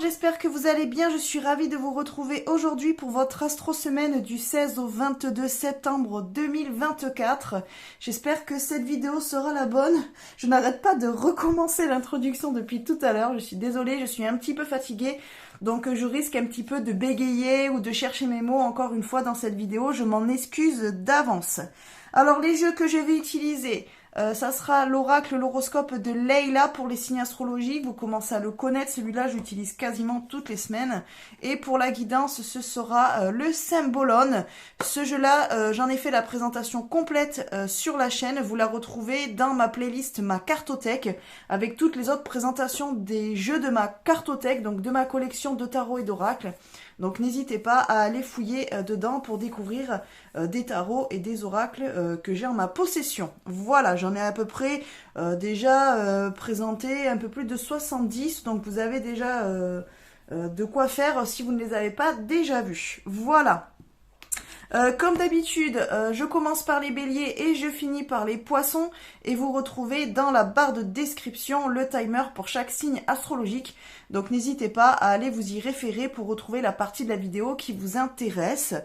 j'espère que vous allez bien. Je suis ravie de vous retrouver aujourd'hui pour votre astro-semaine du 16 au 22 septembre 2024. J'espère que cette vidéo sera la bonne. Je n'arrête pas de recommencer l'introduction depuis tout à l'heure. Je suis désolée, je suis un petit peu fatiguée. Donc je risque un petit peu de bégayer ou de chercher mes mots encore une fois dans cette vidéo. Je m'en excuse d'avance. Alors les jeux que je vais utiliser... ça sera l'oracle, l'horoscope de Leila pour les signes astrologiques. Vous commencez à le connaître, celui-là j'utilise quasiment toutes les semaines. Et pour la guidance, ce sera le Symbolone. Ce jeu-là, j'en ai fait la présentation complète sur la chaîne. Vous la retrouvez dans ma playlist, ma cartothèque, avec toutes les autres présentations des jeux de ma cartothèque, donc de ma collection de tarot et d'oracle. Donc n'hésitez pas à aller fouiller dedans pour découvrir des tarots et des oracles que j'ai en ma possession. Voilà, j'en ai à peu près déjà présenté un peu plus de 70, donc vous avez déjà de quoi faire si vous ne les avez pas déjà vus. Voilà. Comme d'habitude, je commence par les béliers et je finis par les poissons et vous retrouvez dans la barre de description le timer pour chaque signe astrologique. Donc n'hésitez pas à aller vous y référer pour retrouver la partie de la vidéo qui vous intéresse.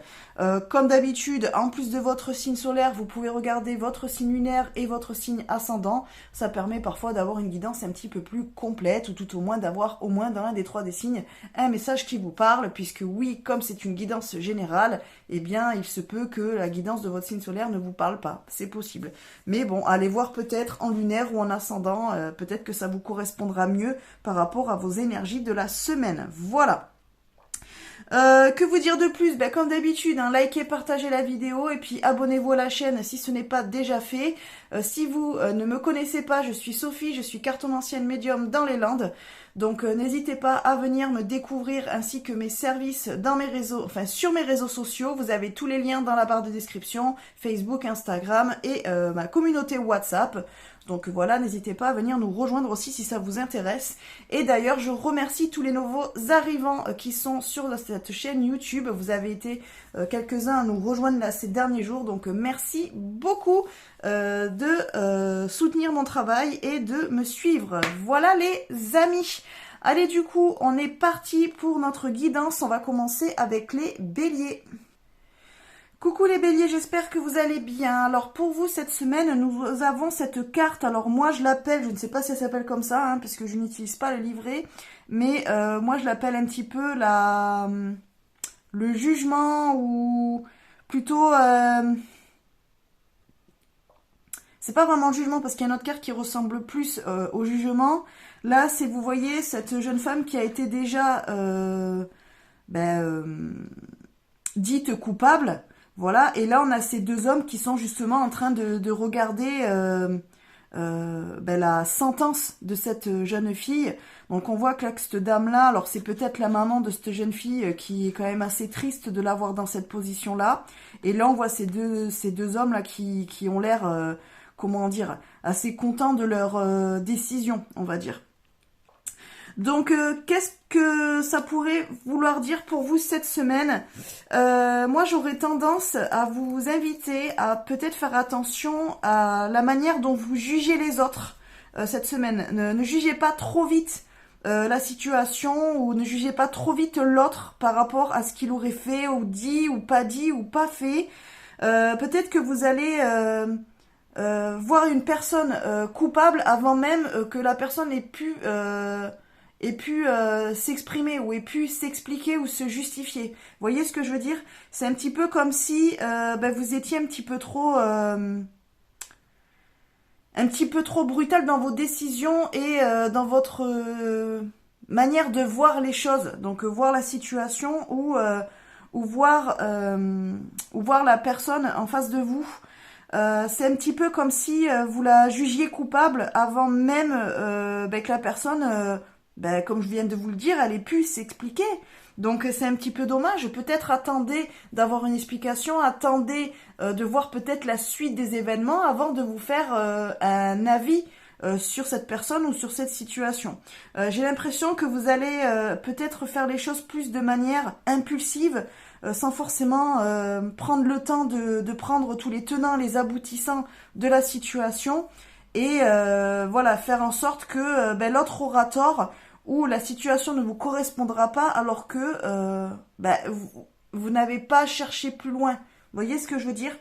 Comme d'habitude, en plus de votre signe solaire, vous pouvez regarder votre signe lunaire et votre signe ascendant. Ça permet parfois d'avoir une guidance un petit peu plus complète ou tout au moins d'avoir au moins dans l'un des trois des signes un message qui vous parle, puisque oui, comme c'est une guidance générale, eh bien il se peut que la guidance de votre signe solaire ne vous parle pas, c'est possible. Mais bon, allez voir peut-être en lunaire ou en ascendant, peut-être que ça vous correspondra mieux par rapport à vos énergies de la semaine. Voilà. Que vous dire de plus? Comme d'habitude, likez, partagez la vidéo et puis abonnez-vous à la chaîne si ce n'est pas déjà fait. Si vous ne me connaissez pas, je suis Sophie, je suis cartomancienne médium dans les Landes. Donc n'hésitez pas à venir me découvrir ainsi que mes services dans mes réseaux, enfin sur mes réseaux sociaux. Vous avez tous les liens dans la barre de description, Facebook, Instagram et ma communauté WhatsApp. Donc voilà, n'hésitez pas à venir nous rejoindre aussi si ça vous intéresse. Et d'ailleurs, je remercie tous les nouveaux arrivants qui sont sur cette chaîne YouTube. Vous avez été quelques-uns à nous rejoindre là ces derniers jours. Donc merci beaucoup de soutenir mon travail et de me suivre. Voilà les amis. Allez, du coup, on est parti pour notre guidance. On va commencer avec les béliers. Coucou les béliers, j'espère que vous allez bien. Alors pour vous cette semaine, nous avons cette carte. Alors moi je l'appelle, je ne sais pas si elle s'appelle comme ça, parce que je n'utilise pas le livret. Mais moi je l'appelle un petit peu le jugement ou plutôt... c'est pas vraiment le jugement parce qu'il y a une autre carte qui ressemble plus au jugement. Là c'est, vous voyez, cette jeune femme qui a été déjà dite coupable. Voilà, et là on a ces deux hommes qui sont justement en train de regarder la sentence de cette jeune fille. Donc on voit que là, que cette dame-là, alors c'est peut-être la maman de cette jeune fille qui est quand même assez triste de la voir dans cette position-là. Et là on voit ces deux hommes-là qui ont l'air, comment dire, assez contents de leur décision, on va dire. Donc, qu'est-ce que ça pourrait vouloir dire pour vous cette semaine? Moi, j'aurais tendance à vous inviter à peut-être faire attention à la manière dont vous jugez les autres cette semaine. Ne jugez pas trop vite la situation ou ne jugez pas trop vite l'autre par rapport à ce qu'il aurait fait ou dit ou pas fait. Peut-être que vous allez... voir une personne coupable avant même que la personne ait pu s'exprimer ou ait pu s'expliquer ou se justifier. Vous voyez ce que je veux dire? C'est un petit peu comme si vous étiez un petit peu trop brutal dans vos décisions et dans votre manière de voir les choses. Donc voir la situation ou voir la personne en face de vous. C'est un petit peu comme si vous la jugiez coupable avant même que la personne, comme je viens de vous le dire, elle ait pu s'expliquer. Donc c'est un petit peu dommage. Peut-être attendez d'avoir une explication, attendez de voir peut-être la suite des événements avant de vous faire un avis sur cette personne ou sur cette situation. J'ai l'impression que vous allez peut-être faire les choses plus de manière impulsive, sans forcément prendre le temps de prendre tous les tenants, les aboutissants de la situation et voilà, faire en sorte que l'autre aura tort où la situation ne vous correspondra pas alors que vous n'avez pas cherché plus loin. Vous voyez ce que je veux dire?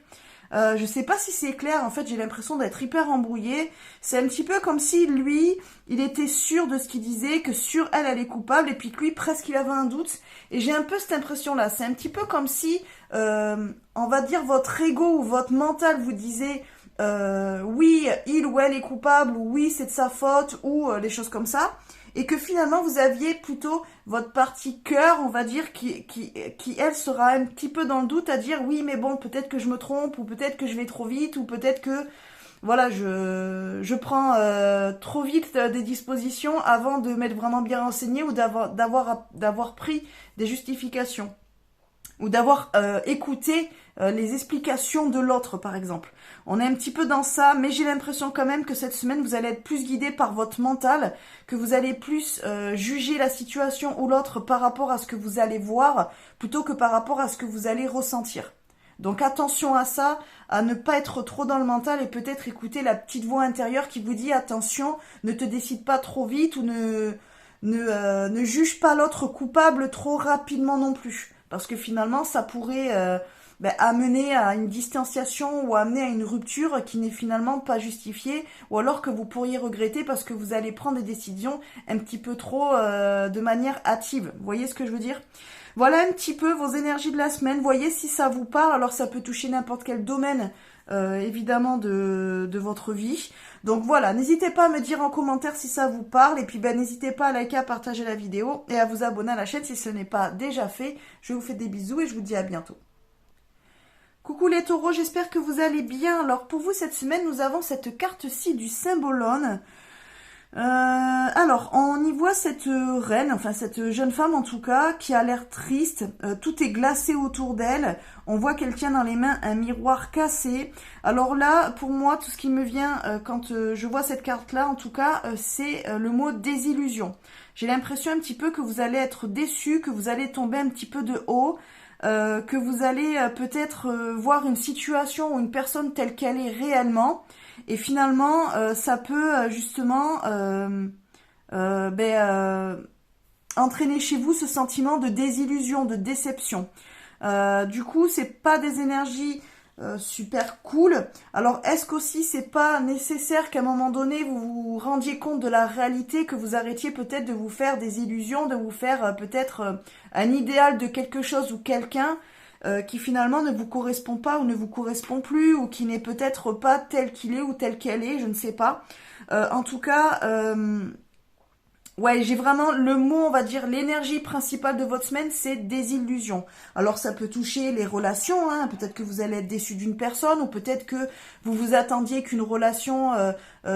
Je sais pas si c'est clair, en fait j'ai l'impression d'être hyper embrouillée. C'est un petit peu comme si lui, il était sûr de ce qu'il disait, que sur elle, elle est coupable, et puis que lui, presque il avait un doute. Et j'ai un peu cette impression-là, c'est un petit peu comme si, on va dire, votre ego ou votre mental vous disait, oui, il ou elle est coupable, ou oui, c'est de sa faute, ou les choses comme ça. Et que finalement vous aviez plutôt votre partie cœur, on va dire, qui elle sera un petit peu dans le doute à dire oui mais bon peut-être que je me trompe, ou peut-être que je vais trop vite, ou peut-être que voilà je prends trop vite des dispositions avant de m'être vraiment bien renseigné, ou d'avoir pris des justifications, ou d'avoir écouté les explications de l'autre par exemple. On est un petit peu dans ça, mais j'ai l'impression quand même que cette semaine vous allez être plus guidé par votre mental, que vous allez plus juger la situation ou l'autre par rapport à ce que vous allez voir, plutôt que par rapport à ce que vous allez ressentir. Donc attention à ça, à ne pas être trop dans le mental, et peut-être écouter la petite voix intérieure qui vous dit attention, ne te décide pas trop vite, ou ne juge pas l'autre coupable trop rapidement non plus. Parce que finalement ça pourrait amener à une distanciation, ou amener à une rupture qui n'est finalement pas justifiée, ou alors que vous pourriez regretter parce que vous allez prendre des décisions un petit peu trop de manière hâtive. Vous voyez ce que je veux dire? Voilà un petit peu vos énergies de la semaine. Voyez si ça vous parle. Alors ça peut toucher n'importe quel domaine évidemment de votre vie. Donc voilà, n'hésitez pas à me dire en commentaire si ça vous parle, et puis n'hésitez pas à liker, à partager la vidéo et à vous abonner à la chaîne si ce n'est pas déjà fait. Je vous fais des bisous et je vous dis à bientôt. Coucou les taureaux, j'espère que vous allez bien. Alors pour vous cette semaine, nous avons cette carte-ci du Symbolone. Alors on y voit cette reine, enfin cette jeune femme en tout cas, qui a l'air triste. Tout est glacé autour d'elle. On voit qu'elle tient dans les mains un miroir cassé. Alors là, pour moi, tout ce qui me vient quand je vois cette carte-là, en tout cas, c'est le mot désillusion. J'ai l'impression un petit peu que vous allez être déçu, que vous allez tomber un petit peu de haut. Que vous allez peut-être voir une situation ou une personne telle qu'elle est réellement, et finalement ça peut justement entraîner chez vous ce sentiment de désillusion, de déception. Du coup c'est pas des énergies super cool. Alors est-ce qu'aussi c'est pas nécessaire qu'à un moment donné vous vous rendiez compte de la réalité, que vous arrêtiez peut-être de vous faire des illusions, de vous faire peut-être un idéal de quelque chose ou quelqu'un qui finalement ne vous correspond pas ou ne vous correspond plus, ou qui n'est peut-être pas tel qu'il est ou tel qu'elle est, je ne sais pas. En tout cas, ouais, j'ai vraiment le mot, on va dire, l'énergie principale de votre semaine, c'est désillusion. Alors ça peut toucher les relations, hein, peut-être que vous allez être déçu d'une personne, ou peut-être que vous vous attendiez qu'une relation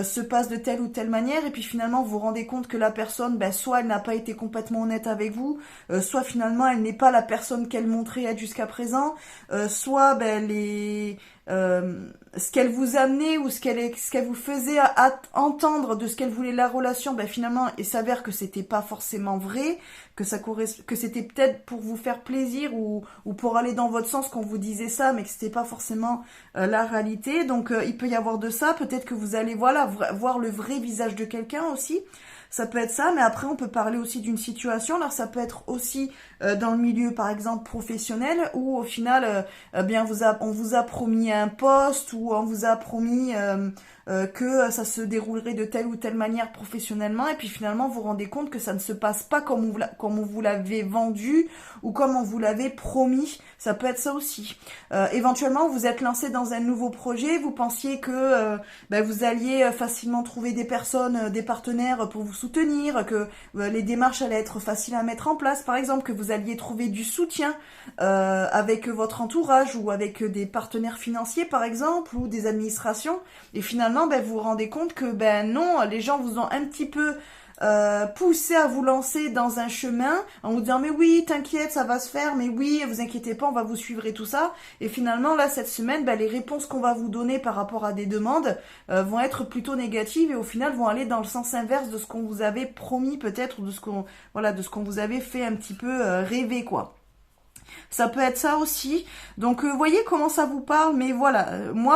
se passe de telle ou telle manière, et puis finalement vous vous rendez compte que la personne, soit elle n'a pas été complètement honnête avec vous, soit finalement elle n'est pas la personne qu'elle montrait être jusqu'à présent, soit ce qu'elle vous amenait, ou ce qu'elle vous faisait entendre de ce qu'elle voulait la relation, finalement il s'avère que c'était pas forcément vrai, que c'était peut-être pour vous faire plaisir, ou pour aller dans votre sens qu'on vous disait ça, mais que c'était pas forcément la réalité. Donc il peut y avoir de ça. Peut-être que vous allez voir le vrai visage de quelqu'un aussi. Ça peut être ça, mais après on peut parler aussi d'une situation. Alors ça peut être aussi dans le milieu par exemple professionnel, où au final on vous a promis un poste, ou on vous a promis que ça se déroulerait de telle ou telle manière professionnellement, et puis finalement vous vous rendez compte que ça ne se passe pas comme on vous l'avait vendu, ou comme on vous l'avait promis. Ça peut être ça aussi. Éventuellement vous êtes lancé dans un nouveau projet, vous pensiez que vous alliez facilement trouver des personnes, des partenaires pour vous soutenir, que les démarches allaient être faciles à mettre en place, par exemple, que vous alliez trouver du soutien avec votre entourage, ou avec des partenaires financiers par exemple, ou des administrations, et finalement vous vous rendez compte que non, les gens vous ont un petit peu poussé à vous lancer dans un chemin en vous disant mais oui t'inquiète ça va se faire, mais oui vous inquiétez pas on va vous suivre et tout ça, et finalement là cette semaine les réponses qu'on va vous donner par rapport à des demandes vont être plutôt négatives, et au final vont aller dans le sens inverse de ce qu'on vous avait promis peut-être, ou de ce qu'on vous avait fait un petit peu rêver quoi. Ça peut être ça aussi. Donc, voyez comment ça vous parle. Mais voilà,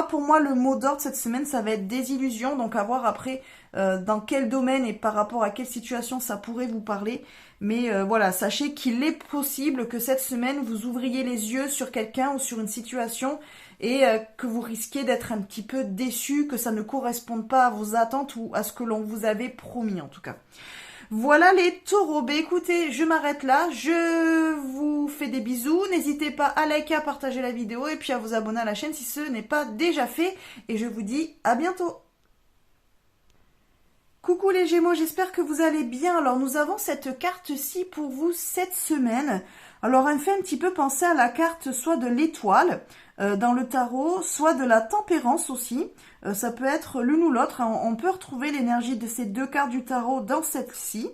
pour moi, le mot d'ordre cette semaine, ça va être désillusion. Donc, à voir après dans quel domaine et par rapport à quelle situation ça pourrait vous parler. Mais voilà, sachez qu'il est possible que cette semaine, vous ouvriez les yeux sur quelqu'un ou sur une situation et que vous risquez d'être un petit peu déçu, que ça ne corresponde pas à vos attentes ou à ce que l'on vous avait promis en tout cas. Voilà les taureaux, écoutez, je m'arrête là, je vous fais des bisous, n'hésitez pas à liker, à partager la vidéo et puis à vous abonner à la chaîne si ce n'est pas déjà fait et je vous dis à bientôt. Coucou les Gémeaux, j'espère que vous allez bien. Alors nous avons cette carte-ci pour vous cette semaine. Alors elle me fait un petit peu penser à la carte soit de l'étoile dans le tarot, soit de la tempérance aussi. Ça peut être l'une ou l'autre. On peut retrouver l'énergie de ces deux cartes du tarot dans celle-ci.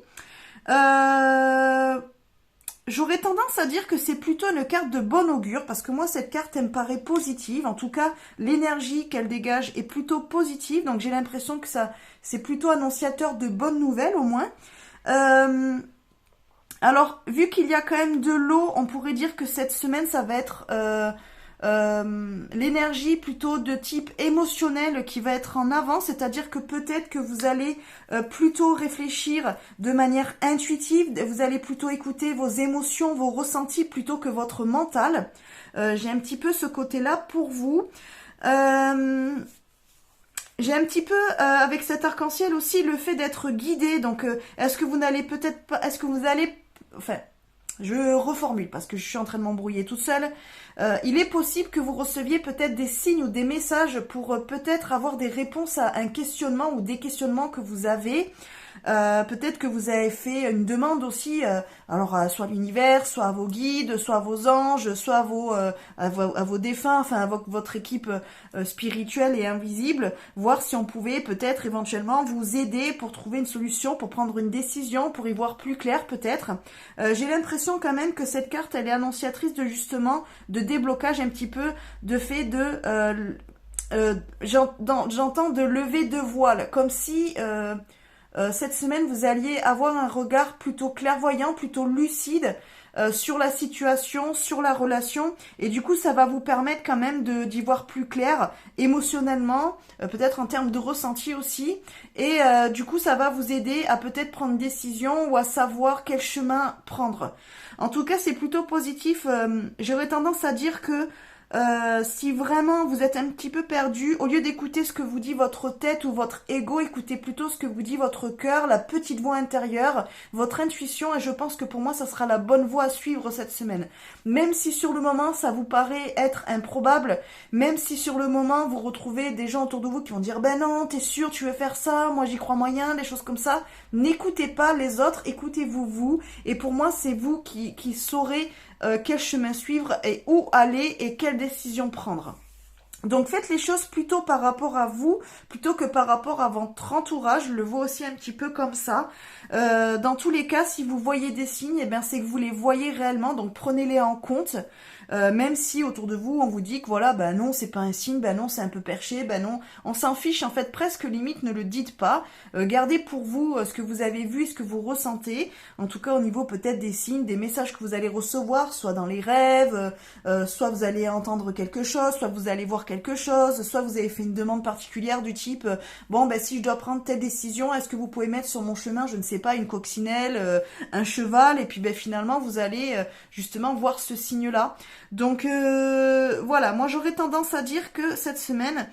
J'aurais tendance à dire que c'est plutôt une carte de bon augure parce que moi cette carte elle me paraît positive. En tout cas l'énergie qu'elle dégage est plutôt positive. Donc j'ai l'impression que ça c'est plutôt annonciateur de bonnes nouvelles au moins. Alors vu qu'il y a quand même de l'eau, on pourrait dire que cette semaine ça va être l'énergie plutôt de type émotionnel qui va être en avant, c'est-à-dire que peut-être que vous allez plutôt réfléchir de manière intuitive, vous allez plutôt écouter vos émotions, vos ressentis plutôt que votre mental. J'ai un petit peu ce côté-là pour vous. J'ai un petit peu avec cet arc-en-ciel aussi le fait d'être guidé. Donc est-ce que vous n'allez peut-être pas, est-ce que vous allez, enfin, je reformule parce que je suis en train de m'embrouiller toute seule. Il est possible que vous receviez peut-être des signes ou des messages pour peut-être avoir des réponses à un questionnement ou des questionnements que vous avez. Peut-être que vous avez fait une demande aussi, soit à l'univers, soit à vos guides, soit à vos anges, soit à vos défunts, enfin à votre équipe spirituelle et invisible, voir si on pouvait peut-être éventuellement vous aider pour trouver une solution, pour prendre une décision, pour y voir plus clair peut-être. J'ai l'impression quand même que cette carte, elle est annonciatrice de justement de déblocage un petit peu, de fait de... j'entends de lever de voile, comme si... cette semaine, vous alliez avoir un regard plutôt clairvoyant, plutôt lucide sur la situation, sur la relation. Et du coup, ça va vous permettre quand même d'y voir plus clair émotionnellement, peut-être en termes de ressenti aussi. Et du coup, ça va vous aider à peut-être prendre une décision ou à savoir quel chemin prendre. En tout cas, c'est plutôt positif. J'aurais tendance à dire que si vraiment vous êtes un petit peu perdu, au lieu d'écouter ce que vous dit votre tête ou votre ego, écoutez plutôt ce que vous dit votre cœur, la petite voix intérieure, votre intuition, et je pense que pour moi ça sera la bonne voie à suivre cette semaine. Même si sur le moment ça vous paraît être improbable, même si sur le moment vous retrouvez des gens autour de vous qui vont dire ben non, t'es sûr, tu veux faire ça, moi j'y crois moyen, des choses comme ça, n'écoutez pas les autres, écoutez-vous vous, et pour moi c'est vous qui saurez quel chemin suivre et où aller et quelle décision prendre. Donc faites les choses plutôt par rapport à vous, plutôt que par rapport à votre entourage. Je le vois aussi un petit peu comme ça. Dans tous les cas, si vous voyez des signes, eh bien c'est que vous les voyez réellement, donc prenez-les en compte. Même si autour de vous, on vous dit que voilà, ben non, c'est pas un signe, ben non, c'est un peu perché, ben non, on s'en fiche, en fait, presque limite, ne le dites pas. Gardez pour vous ce que vous avez vu, ce que vous ressentez, en tout cas au niveau peut-être des signes, des messages que vous allez recevoir, soit dans les rêves, soit vous allez entendre quelque chose, soit vous allez voir quelque chose, soit vous avez fait une demande particulière du type, bon, ben si je dois prendre telle décision, est-ce que vous pouvez mettre sur mon chemin, je ne sais pas, une coccinelle, un cheval, et puis ben finalement, vous allez justement voir ce signe-là. Donc voilà, moi j'aurais tendance à dire que cette semaine,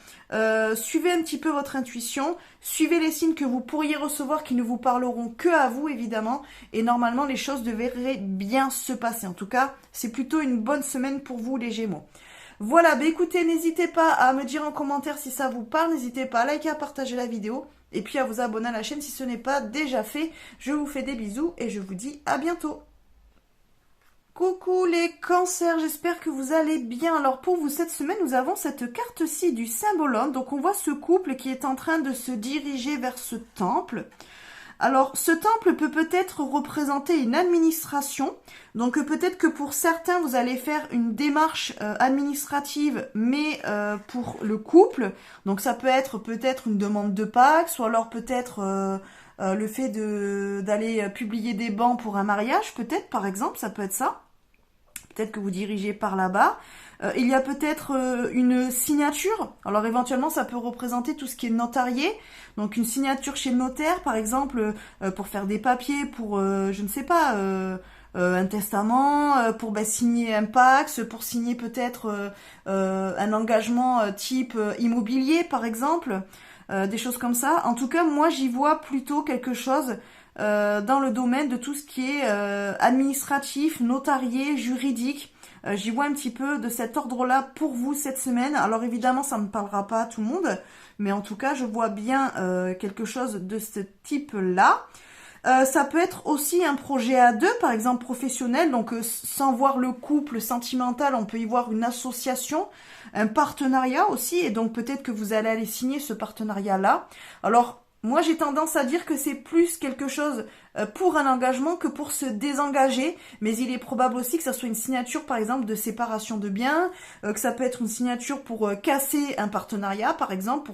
suivez un petit peu votre intuition, suivez les signes que vous pourriez recevoir qui ne vous parleront que à vous évidemment, et normalement les choses devraient bien se passer. En tout cas, c'est plutôt une bonne semaine pour vous les Gémeaux. Voilà, bah écoutez, n'hésitez pas à me dire en commentaire si ça vous parle, n'hésitez pas à liker, à partager la vidéo, et puis à vous abonner à la chaîne si ce n'est pas déjà fait. Je vous fais des bisous et je vous dis à bientôt. Coucou les cancers, j'espère que vous allez bien. Alors pour vous cette semaine, nous avons cette carte-ci du symbolone. Donc on voit ce couple qui est en train de se diriger vers ce temple. Alors ce temple peut peut-être représenter une administration. Donc peut-être que pour certains, vous allez faire une démarche administrative, mais pour le couple. Donc ça peut être peut-être une demande de Pacs, ou alors peut-être... le fait d'aller publier des bans pour un mariage, peut-être, par exemple, ça peut être ça. peut-être que vous dirigez par là-bas. Il y a peut-être une signature. Alors éventuellement, ça peut représenter tout ce qui est notarié. Donc une signature chez le notaire, par exemple, pour faire des papiers, pour, je ne sais pas, un testament, pour signer un Pacs, pour signer peut-être un engagement type immobilier, par exemple, des choses comme ça. En tout cas, moi, j'y vois plutôt quelque chose dans le domaine de tout ce qui est administratif, notarié, juridique. J'y vois un petit peu de cet ordre-là pour vous cette semaine. Alors évidemment, ça ne parlera pas à tout le monde, mais en tout cas, je vois bien quelque chose de ce type-là. Ça peut être aussi un projet à deux, par exemple professionnel, donc sans voir le couple sentimental, on peut y voir une association, un partenariat aussi, et donc peut-être que vous allez aller signer ce partenariat-là. Alors, moi, j'ai tendance à dire que c'est plus quelque chose pour un engagement que pour se désengager, mais il est probable aussi que ça soit une signature, par exemple, de séparation de biens, que ça peut être une signature pour casser un partenariat, par exemple,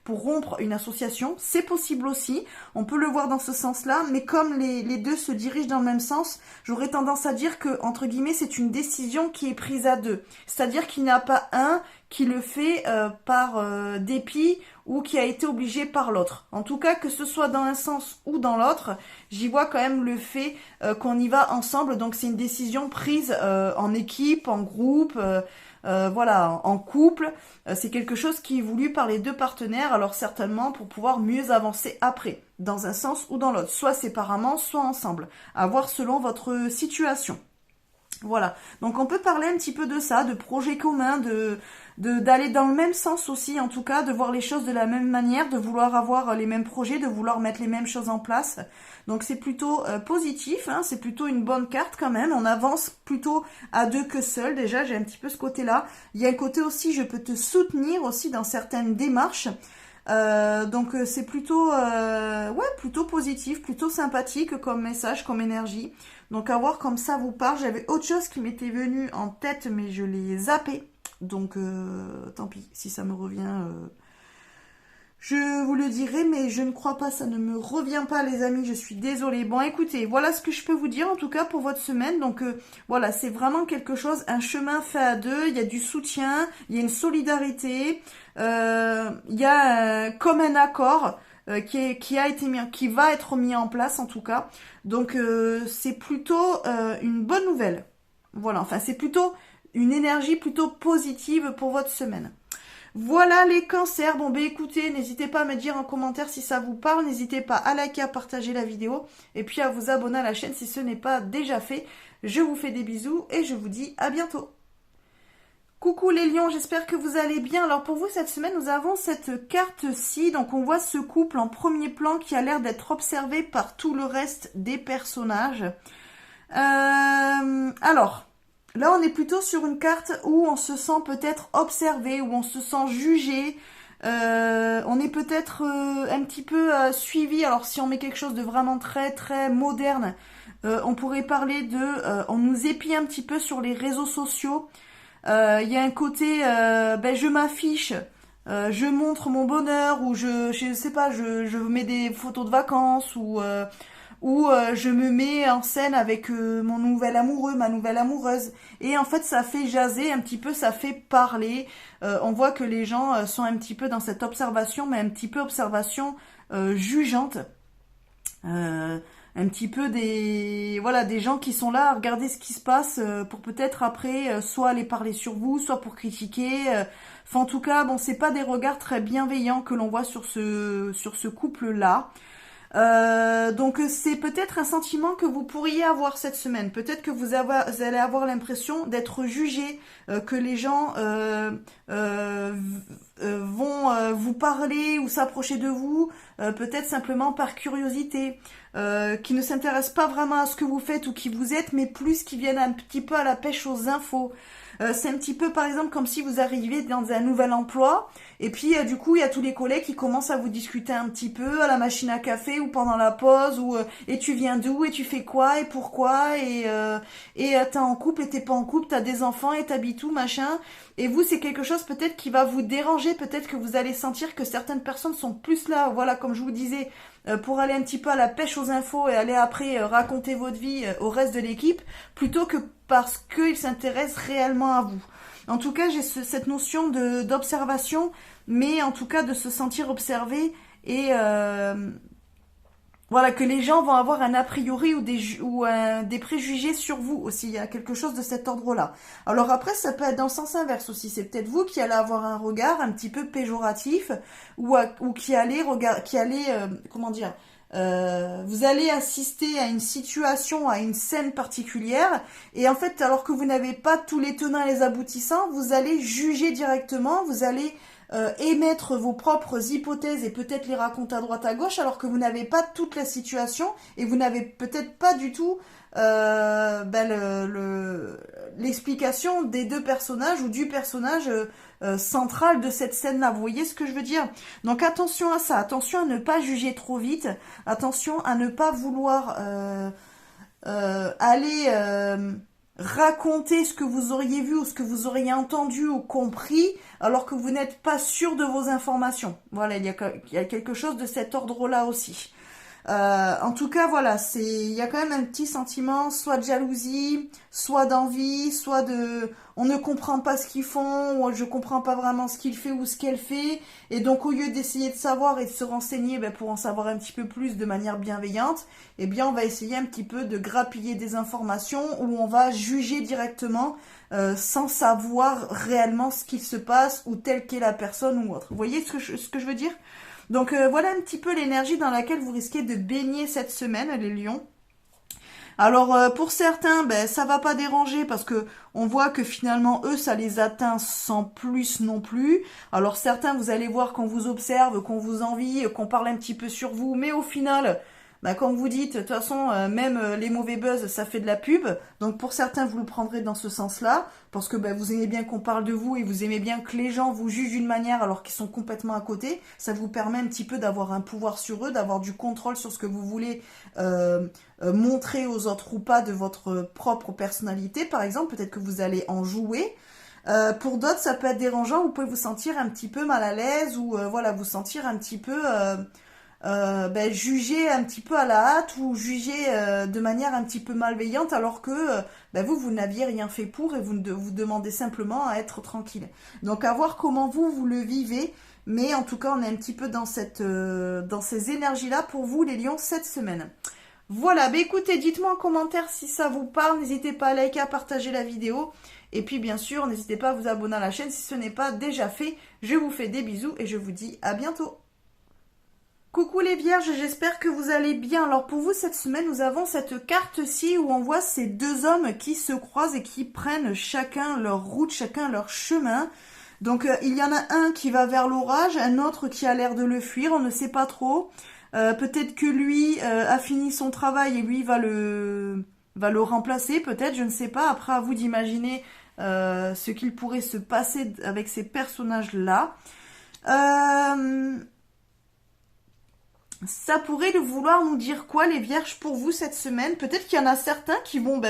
pour rompre une association. C'est possible aussi, on peut le voir dans ce sens-là, mais comme les deux se dirigent dans le même sens, j'aurais tendance à dire que, entre guillemets, c'est une décision qui est prise à deux. C'est-à-dire qu'il n'y a pas un qui le fait par dépit ou qui a été obligé par l'autre. En tout cas, que ce soit dans un sens ou dans l'autre, j'y vois quand même le fait qu'on y va ensemble. Donc c'est une décision prise en équipe, en groupe, voilà, en couple. C'est quelque chose qui est voulu par les deux partenaires, alors certainement pour pouvoir mieux avancer après, dans un sens ou dans l'autre, soit séparément, soit ensemble, à voir selon votre situation. Voilà, donc on peut parler un petit peu de ça, de projets communs, d'aller dans le même sens aussi, en tout cas, de voir les choses de la même manière, de vouloir avoir les mêmes projets, de vouloir mettre les mêmes choses en place. Donc c'est plutôt positif, hein, c'est plutôt une bonne carte quand même. On avance plutôt à deux que seul. Déjà, j'ai un petit peu ce côté-là. Il y a un côté aussi, je peux te soutenir aussi dans certaines démarches. Donc c'est plutôt plutôt positif, plutôt sympathique comme message, comme énergie. Donc à voir comme ça vous parle. J'avais autre chose qui m'était venue en tête, mais je l'ai zappé. Donc tant pis, si ça me revient, je vous le dirai, mais je ne crois pas, ça ne me revient pas les amis, je suis désolée. Bon écoutez, voilà ce que je peux vous dire en tout cas pour votre semaine. Donc voilà, c'est vraiment quelque chose, un chemin fait à deux, il y a du soutien, il y a une solidarité, il y a comme un accord qui va être mis en place en tout cas. Donc c'est plutôt une bonne nouvelle. Voilà, enfin c'est plutôt une énergie plutôt positive pour votre semaine. Voilà les cancers. Bon ben écoutez, n'hésitez pas à me dire en commentaire si ça vous parle, n'hésitez pas à liker, à partager la vidéo et puis à vous abonner à la chaîne si ce n'est pas déjà fait. Je vous fais des bisous et je vous dis à bientôt. Coucou les lions, j'espère que vous allez bien. Alors pour vous cette semaine nous avons cette carte-ci, donc on voit ce couple en premier plan qui a l'air d'être observé par tout le reste des personnages. Alors... Là, on est plutôt sur une carte où on se sent peut-être observé, où on se sent jugé. On est peut-être un petit peu suivi. Alors, si on met quelque chose de vraiment très, très moderne, on pourrait parler de... on nous épie un petit peu sur les réseaux sociaux. Il y a un côté, je m'affiche, je montre mon bonheur, ou je sais pas, je mets des photos de vacances, ou je me mets en scène avec mon nouvel amoureux, ma nouvelle amoureuse. Et en fait, ça fait jaser un petit peu, ça fait parler. On voit que les gens sont un petit peu dans cette observation, mais un petit peu observation jugeante. Un petit peu des gens qui sont là à regarder ce qui se passe pour peut-être après soit aller parler sur vous, soit pour critiquer. Enfin, en tout cas, bon, c'est pas des regards très bienveillants que l'on voit sur ce couple-là. Donc c'est peut-être un sentiment que vous pourriez avoir cette semaine. Peut-être que vous allez avoir l'impression d'être jugé, que les gens vont vous parler ou s'approcher de vous, peut-être simplement par curiosité, qui ne s'intéressent pas vraiment à ce que vous faites ou qui vous êtes, mais plus qui viennent un petit peu à la pêche aux infos. C'est un petit peu par exemple comme si vous arriviez dans un nouvel emploi et puis du coup il y a tous les collègues qui commencent à vous discuter un petit peu à la machine à café ou pendant la pause ou et tu viens d'où et tu fais quoi et pourquoi et t'es en couple et t'es pas en couple, t'as des enfants et t'habites où machin. Et vous c'est quelque chose peut-être qui va vous déranger, peut-être que vous allez sentir que certaines personnes sont plus là, voilà comme je vous disais, pour aller un petit peu à la pêche aux infos et aller après raconter votre vie au reste de l'équipe, plutôt que parce qu'ils s'intéressent réellement à vous. En tout cas, j'ai cette notion d'observation, mais en tout cas de se sentir observé et voilà, que les gens vont avoir un a priori ou des préjugés sur vous aussi. Il y a quelque chose de cet ordre-là. Alors après, ça peut être dans le sens inverse aussi. C'est peut-être vous qui allez avoir un regard un petit peu péjoratif ou comment dire, vous allez assister à une situation, à une scène particulière, et en fait, alors que vous n'avez pas tous les tenants et les aboutissants, vous allez juger directement, vous allez émettre vos propres hypothèses et peut-être les raconter à droite à gauche, alors que vous n'avez pas toute la situation et vous n'avez peut-être pas du tout l'explication des deux personnages ou du personnage central de cette scène-là. Vous voyez ce que je veux dire? Donc attention à ça, attention à ne pas juger trop vite, attention à ne pas vouloir aller raconter ce que vous auriez vu ou ce que vous auriez entendu ou compris alors que vous n'êtes pas sûr de vos informations. Voilà, il y a quelque chose de cet ordre-là aussi. En tout cas, voilà, il y a quand même un petit sentiment, soit de jalousie, soit d'envie, soit de, on ne comprend pas ce qu'ils font, ou je comprends pas vraiment ce qu'il fait ou ce qu'elle fait, et donc au lieu d'essayer de savoir et de se renseigner, pour en savoir un petit peu plus de manière bienveillante, eh bien on va essayer un petit peu de grappiller des informations où on va juger directement sans savoir réellement ce qu'il se passe ou telle qu'est la personne ou autre. Vous voyez ce que je veux dire? Donc voilà un petit peu l'énergie dans laquelle vous risquez de baigner cette semaine, les lions. Alors pour certains, ça va pas déranger parce que on voit que finalement eux ça les atteint sans plus non plus. Alors certains vous allez voir qu'on vous observe, qu'on vous envie, qu'on parle un petit peu sur vous, mais au final, comme vous dites, de toute façon, même les mauvais buzz, ça fait de la pub. Donc pour certains, vous le prendrez dans ce sens-là, parce que vous aimez bien qu'on parle de vous et vous aimez bien que les gens vous jugent d'une manière alors qu'ils sont complètement à côté. Ça vous permet un petit peu d'avoir un pouvoir sur eux, d'avoir du contrôle sur ce que vous voulez montrer aux autres ou pas de votre propre personnalité, par exemple. Peut-être que vous allez en jouer. Pour d'autres, ça peut être dérangeant. Vous pouvez vous sentir un petit peu mal à l'aise ou vous sentir un petit peu juger un petit peu à la hâte ou juger de manière un petit peu malveillante alors que vous n'aviez rien fait pour et vous demandez simplement à être tranquille. Donc à voir comment vous le vivez, mais en tout cas on est un petit peu dans ces énergies-là pour vous les lions cette semaine. Voilà, écoutez, dites-moi en commentaire si ça vous parle, n'hésitez pas à liker, à partager la vidéo, et puis bien sûr, n'hésitez pas à vous abonner à la chaîne si ce n'est pas déjà fait. Je vous fais des bisous et je vous dis à bientôt. Coucou les vierges, j'espère que vous allez bien. Alors pour vous cette semaine, nous avons cette carte-ci où on voit ces deux hommes qui se croisent et qui prennent chacun leur route, chacun leur chemin. Donc il y en a un qui va vers l'orage, un autre qui a l'air de le fuir, on ne sait pas trop. Peut-être que lui a fini son travail et lui va le remplacer, peut-être, je ne sais pas. Après, à vous d'imaginer ce qu'il pourrait se passer avec ces personnages-là. Ça pourrait vouloir nous dire quoi, les vierges, pour vous cette semaine? Peut-être qu'il y en a certains qui vont,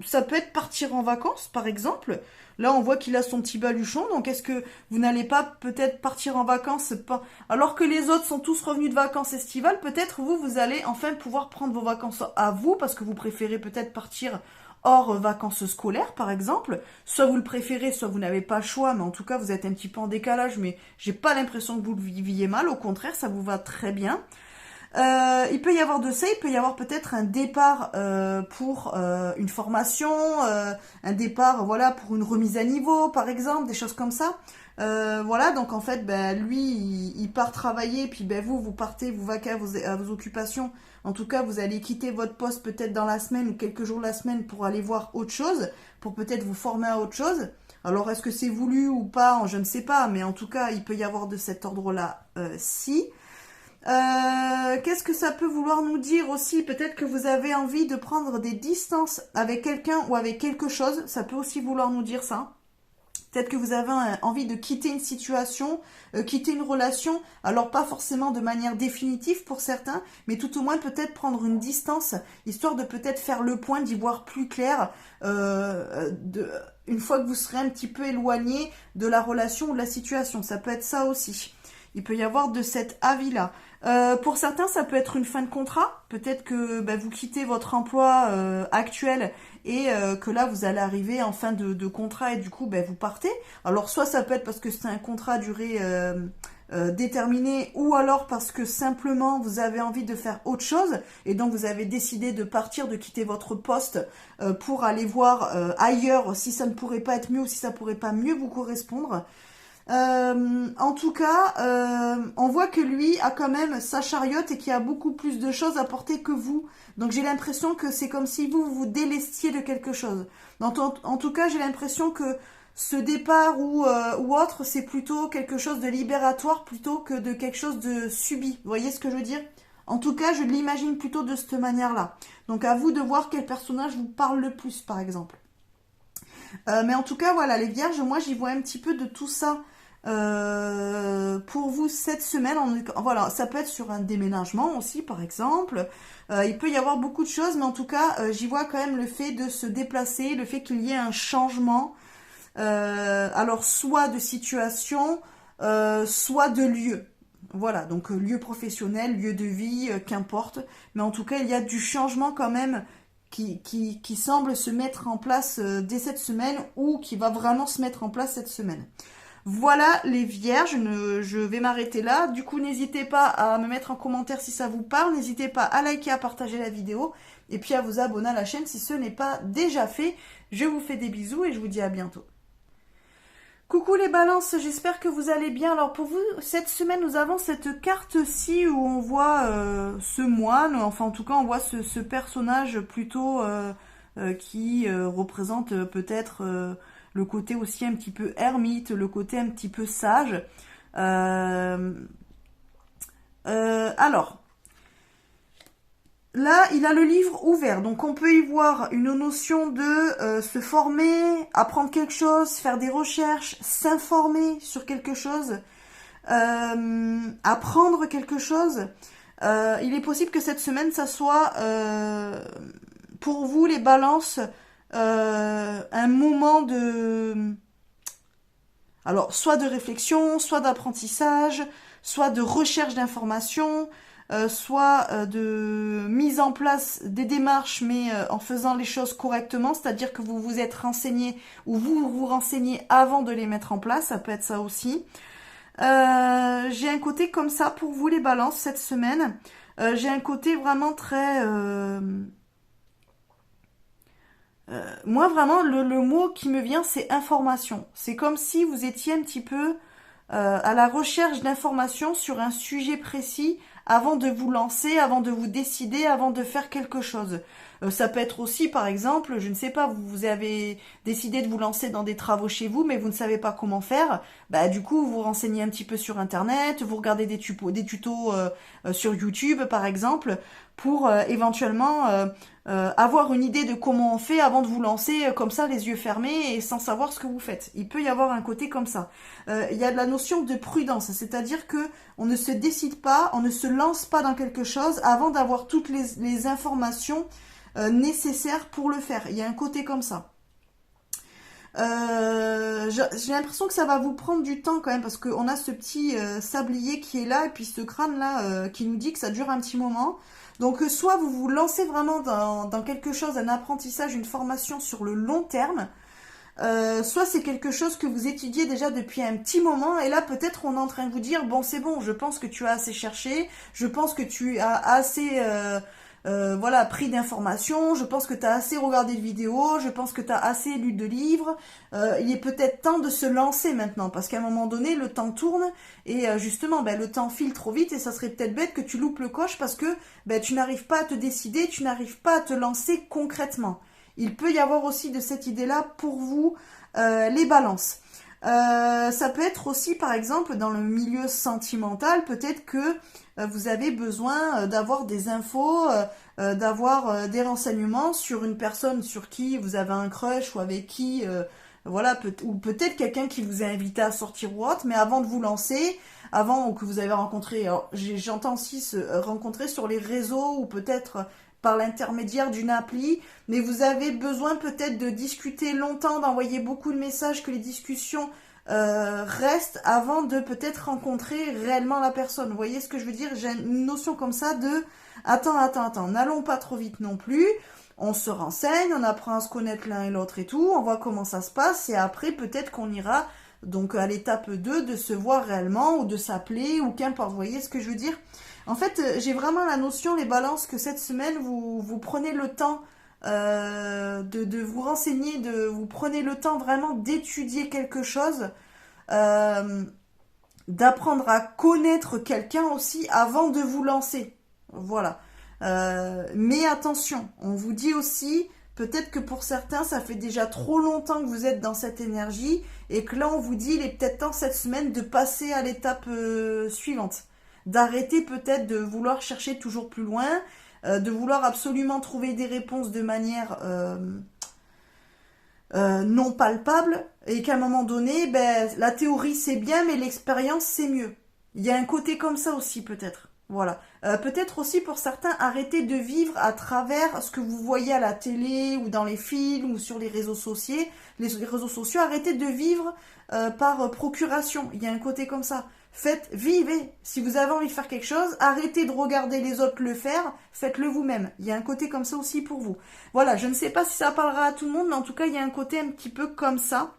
ça peut être partir en vacances, par exemple. Là, on voit qu'il a son petit baluchon, donc est-ce que vous n'allez pas peut-être partir en vacances alors que les autres sont tous revenus de vacances estivales? Peut-être vous allez enfin pouvoir prendre vos vacances à vous, parce que vous préférez peut-être partir hors vacances scolaires, par exemple. Soit vous le préférez, soit vous n'avez pas le choix, mais en tout cas, vous êtes un petit peu en décalage, mais j'ai pas l'impression que vous le viviez mal, au contraire, ça vous va très bien. Il peut y avoir de ça, il peut y avoir peut-être un départ pour une formation, un départ pour une remise à niveau par exemple, des choses comme ça. Donc en fait lui il part travailler, puis vous partez, vous vaquez à vos occupations. En tout cas vous allez quitter votre poste peut-être dans la semaine ou quelques jours la semaine pour aller voir autre chose, pour peut-être vous former à autre chose. Alors est-ce que c'est voulu ou pas, je ne sais pas, mais en tout cas il peut y avoir de cet ordre-là si. Qu'est-ce que ça peut vouloir nous dire aussi? Peut-être que vous avez envie de prendre des distances avec quelqu'un ou avec quelque chose. Ça peut aussi vouloir nous dire ça. Peut-être que vous avez envie de quitter une situation, quitter une relation. Alors pas forcément de manière définitive pour certains, mais tout au moins peut-être prendre une distance, histoire de peut-être faire le point, d'y voir plus clair, une fois que vous serez un petit peu éloigné de la relation ou de la situation. Ça peut être ça aussi. Il peut y avoir de cet avis-là. Pour certains, ça peut être une fin de contrat. Peut-être que vous quittez votre emploi actuel et que là, vous allez arriver en fin de contrat et du coup, vous partez. Alors, soit ça peut être parce que c'est un contrat à durée déterminée ou alors parce que simplement vous avez envie de faire autre chose et donc vous avez décidé de partir, de quitter votre poste pour aller voir ailleurs si ça ne pourrait pas être mieux ou si ça pourrait pas mieux vous correspondre. En tout cas, on voit que lui a quand même sa chariote et qu'il y a beaucoup plus de choses à porter que vous. Donc j'ai l'impression que c'est comme si vous vous délestiez de quelque chose. En tout cas, j'ai l'impression que ce départ ou autre, c'est plutôt quelque chose de libératoire plutôt que de quelque chose de subi. Vous voyez ce que je veux dire? En tout cas, je l'imagine plutôt de cette manière-là. Donc à vous de voir quel personnage vous parle le plus, par exemple. Mais en tout cas, voilà, les vierges, moi j'y vois un petit peu de tout ça pour vous cette semaine. Voilà, ça peut être sur un déménagement aussi, par exemple. Il peut y avoir beaucoup de choses, mais en tout cas, j'y vois quand même le fait de se déplacer, le fait qu'il y ait un changement. Alors, soit de situation, soit de lieu. Voilà, donc lieu professionnel, lieu de vie, qu'importe. Mais en tout cas, il y a du changement quand même qui semble se mettre en place dès cette semaine ou qui va vraiment se mettre en place cette semaine. Voilà les vierges, je vais m'arrêter là. Du coup, n'hésitez pas à me mettre en commentaire si ça vous parle. N'hésitez pas à liker, à partager la vidéo et puis à vous abonner à la chaîne si ce n'est pas déjà fait. Je vous fais des bisous et je vous dis à bientôt. Coucou les balances, j'espère que vous allez bien. Alors pour vous, cette semaine, nous avons cette carte-ci où on voit ce moine, enfin en tout cas on voit ce personnage plutôt qui représente peut-être le côté aussi un petit peu ermite, le côté un petit peu sage. Alors, là, il a le livre ouvert, donc on peut y voir une notion de se former, apprendre quelque chose, faire des recherches, s'informer sur quelque chose, apprendre quelque chose. Il est possible que cette semaine, ça soit pour vous les balances un moment de... Alors, soit de réflexion, soit d'apprentissage, soit de recherche d'informations, soit de mise en place des démarches, mais en faisant les choses correctement, c'est-à-dire que vous vous êtes renseigné ou vous vous renseignez avant de les mettre en place, ça peut être ça aussi. J'ai un côté comme ça pour vous les balances cette semaine. J'ai un côté vraiment très... moi vraiment le mot qui me vient c'est information. C'est comme si vous étiez un petit peu à la recherche d'informations sur un sujet précis avant de vous lancer, avant de vous décider, avant de faire quelque chose. Ça peut être aussi, par exemple, je ne sais pas, vous avez décidé de vous lancer dans des travaux chez vous, mais vous ne savez pas comment faire. Du coup, vous vous renseignez un petit peu sur Internet, vous regardez des tutos sur YouTube, par exemple, pour éventuellement avoir une idée de comment on fait avant de vous lancer comme ça, les yeux fermés et sans savoir ce que vous faites. Il peut y avoir un côté comme ça. Il y a de la notion de prudence, c'est-à-dire que on ne se décide pas, on ne se lance pas dans quelque chose avant d'avoir toutes les informations nécessaires pour le faire. Il y a un côté comme ça. J'ai l'impression que ça va vous prendre du temps quand même parce qu'on a ce petit sablier qui est là et puis ce crâne là qui nous dit que ça dure un petit moment. Donc soit vous vous lancez vraiment dans quelque chose, un apprentissage, une formation sur le long terme, soit c'est quelque chose que vous étudiez déjà depuis un petit moment et là peut-être on est en train de vous dire bon c'est bon, je pense que tu as assez cherché, je pense que tu as assez voilà, pris d'informations, je pense que tu as assez regardé de vidéos, je pense que tu as assez lu de livres, il est peut-être temps de se lancer maintenant, parce qu'à un moment donné, le temps tourne, et justement, le temps file trop vite, et ça serait peut-être bête que tu loupes le coche, parce que tu n'arrives pas à te décider, tu n'arrives pas à te lancer concrètement. Il peut y avoir aussi de cette idée-là pour vous, les balances. Ça peut être aussi, par exemple, dans le milieu sentimental, peut-être que vous avez besoin d'avoir des infos, d'avoir des renseignements sur une personne sur qui vous avez un crush ou avec qui, voilà, ou peut-être quelqu'un qui vous a invité à sortir ou autre, mais avant de vous lancer, avant ou que vous avez rencontré, alors j'entends aussi se rencontrer sur les réseaux ou peut-être par l'intermédiaire d'une appli, mais vous avez besoin peut-être de discuter longtemps, d'envoyer beaucoup de messages, que les discussions reste avant de peut-être rencontrer réellement la personne. Vous voyez ce que je veux dire? J'ai une notion comme ça de attends, n'allons pas trop vite non plus. On se renseigne, on apprend à se connaître l'un et l'autre et tout, on voit comment ça se passe et après peut-être qu'on ira donc à l'étape 2 de se voir réellement ou de s'appeler ou qu'importe. Vous voyez ce que je veux dire? En fait, j'ai vraiment la notion, les balances, que cette semaine, vous prenez le temps de vous renseigner, vous prenez le temps vraiment d'étudier quelque chose, euh, d'apprendre à connaître quelqu'un aussi avant de vous lancer. Voilà. Mais attention, on vous dit aussi, peut-être que pour certains, ça fait déjà trop longtemps que vous êtes dans cette énergie et que là, on vous dit, il est peut-être temps cette semaine de passer à l'étape suivante. D'arrêter peut-être de vouloir chercher toujours plus loin, de vouloir absolument trouver des réponses de manière non palpable et qu'à un moment donné, ben, la théorie c'est bien, mais l'expérience c'est mieux. Il y a un côté comme ça aussi peut-être. Voilà. Peut-être aussi pour certains, arrêter de vivre à travers ce que vous voyez à la télé ou dans les films ou sur les réseaux sociaux. Les réseaux sociaux, arrêtez de vivre par procuration. Il y a un côté comme ça. Vivez. Si vous avez envie de faire quelque chose, arrêtez de regarder les autres le faire, faites-le vous-même. Il y a un côté comme ça aussi pour vous. Voilà, je ne sais pas si ça parlera à tout le monde, mais en tout cas, il y a un côté un petit peu comme ça.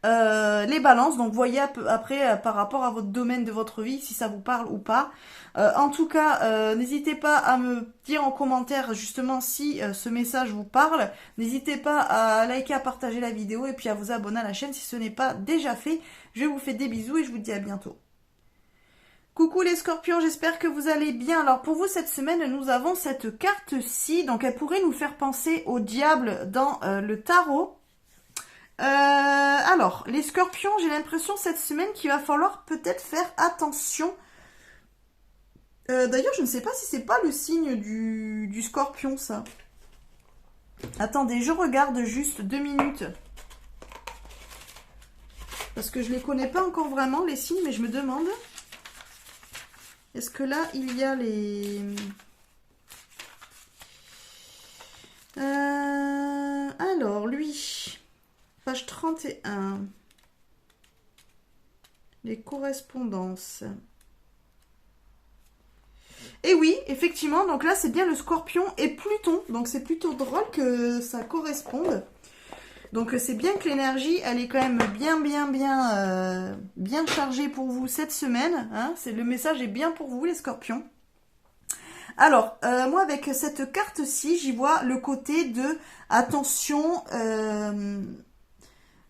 Les balances, donc voyez après par rapport à votre domaine de votre vie si ça vous parle ou pas. En tout cas, n'hésitez pas à me dire en commentaire justement si ce message vous parle. N'hésitez pas à liker, à partager la vidéo et puis à vous abonner à la chaîne si ce n'est pas déjà fait. Je vous fais des bisous et je vous dis à bientôt. Coucou les scorpions, j'espère que vous allez bien. Alors pour vous cette semaine, nous avons cette carte-ci, donc elle pourrait nous faire penser au diable dans le tarot. Alors, les scorpions, j'ai l'impression cette semaine qu'il va falloir peut-être faire attention. D'ailleurs, je ne sais pas si c'est pas le signe du scorpion, ça. Attendez, je regarde juste 2 minutes. Parce que je les connais pas encore vraiment, les signes, mais je me demande. Est-ce que là, il y a les... Alors, lui... Page 31. Les correspondances. Et oui, effectivement, donc là c'est bien le Scorpion et Pluton. Donc c'est plutôt drôle que ça corresponde. Donc c'est bien que l'énergie, elle est quand même bien chargée pour vous cette semaine. Hein. Le message est bien pour vous les Scorpions. Alors, moi avec cette carte-ci, j'y vois le côté de attention...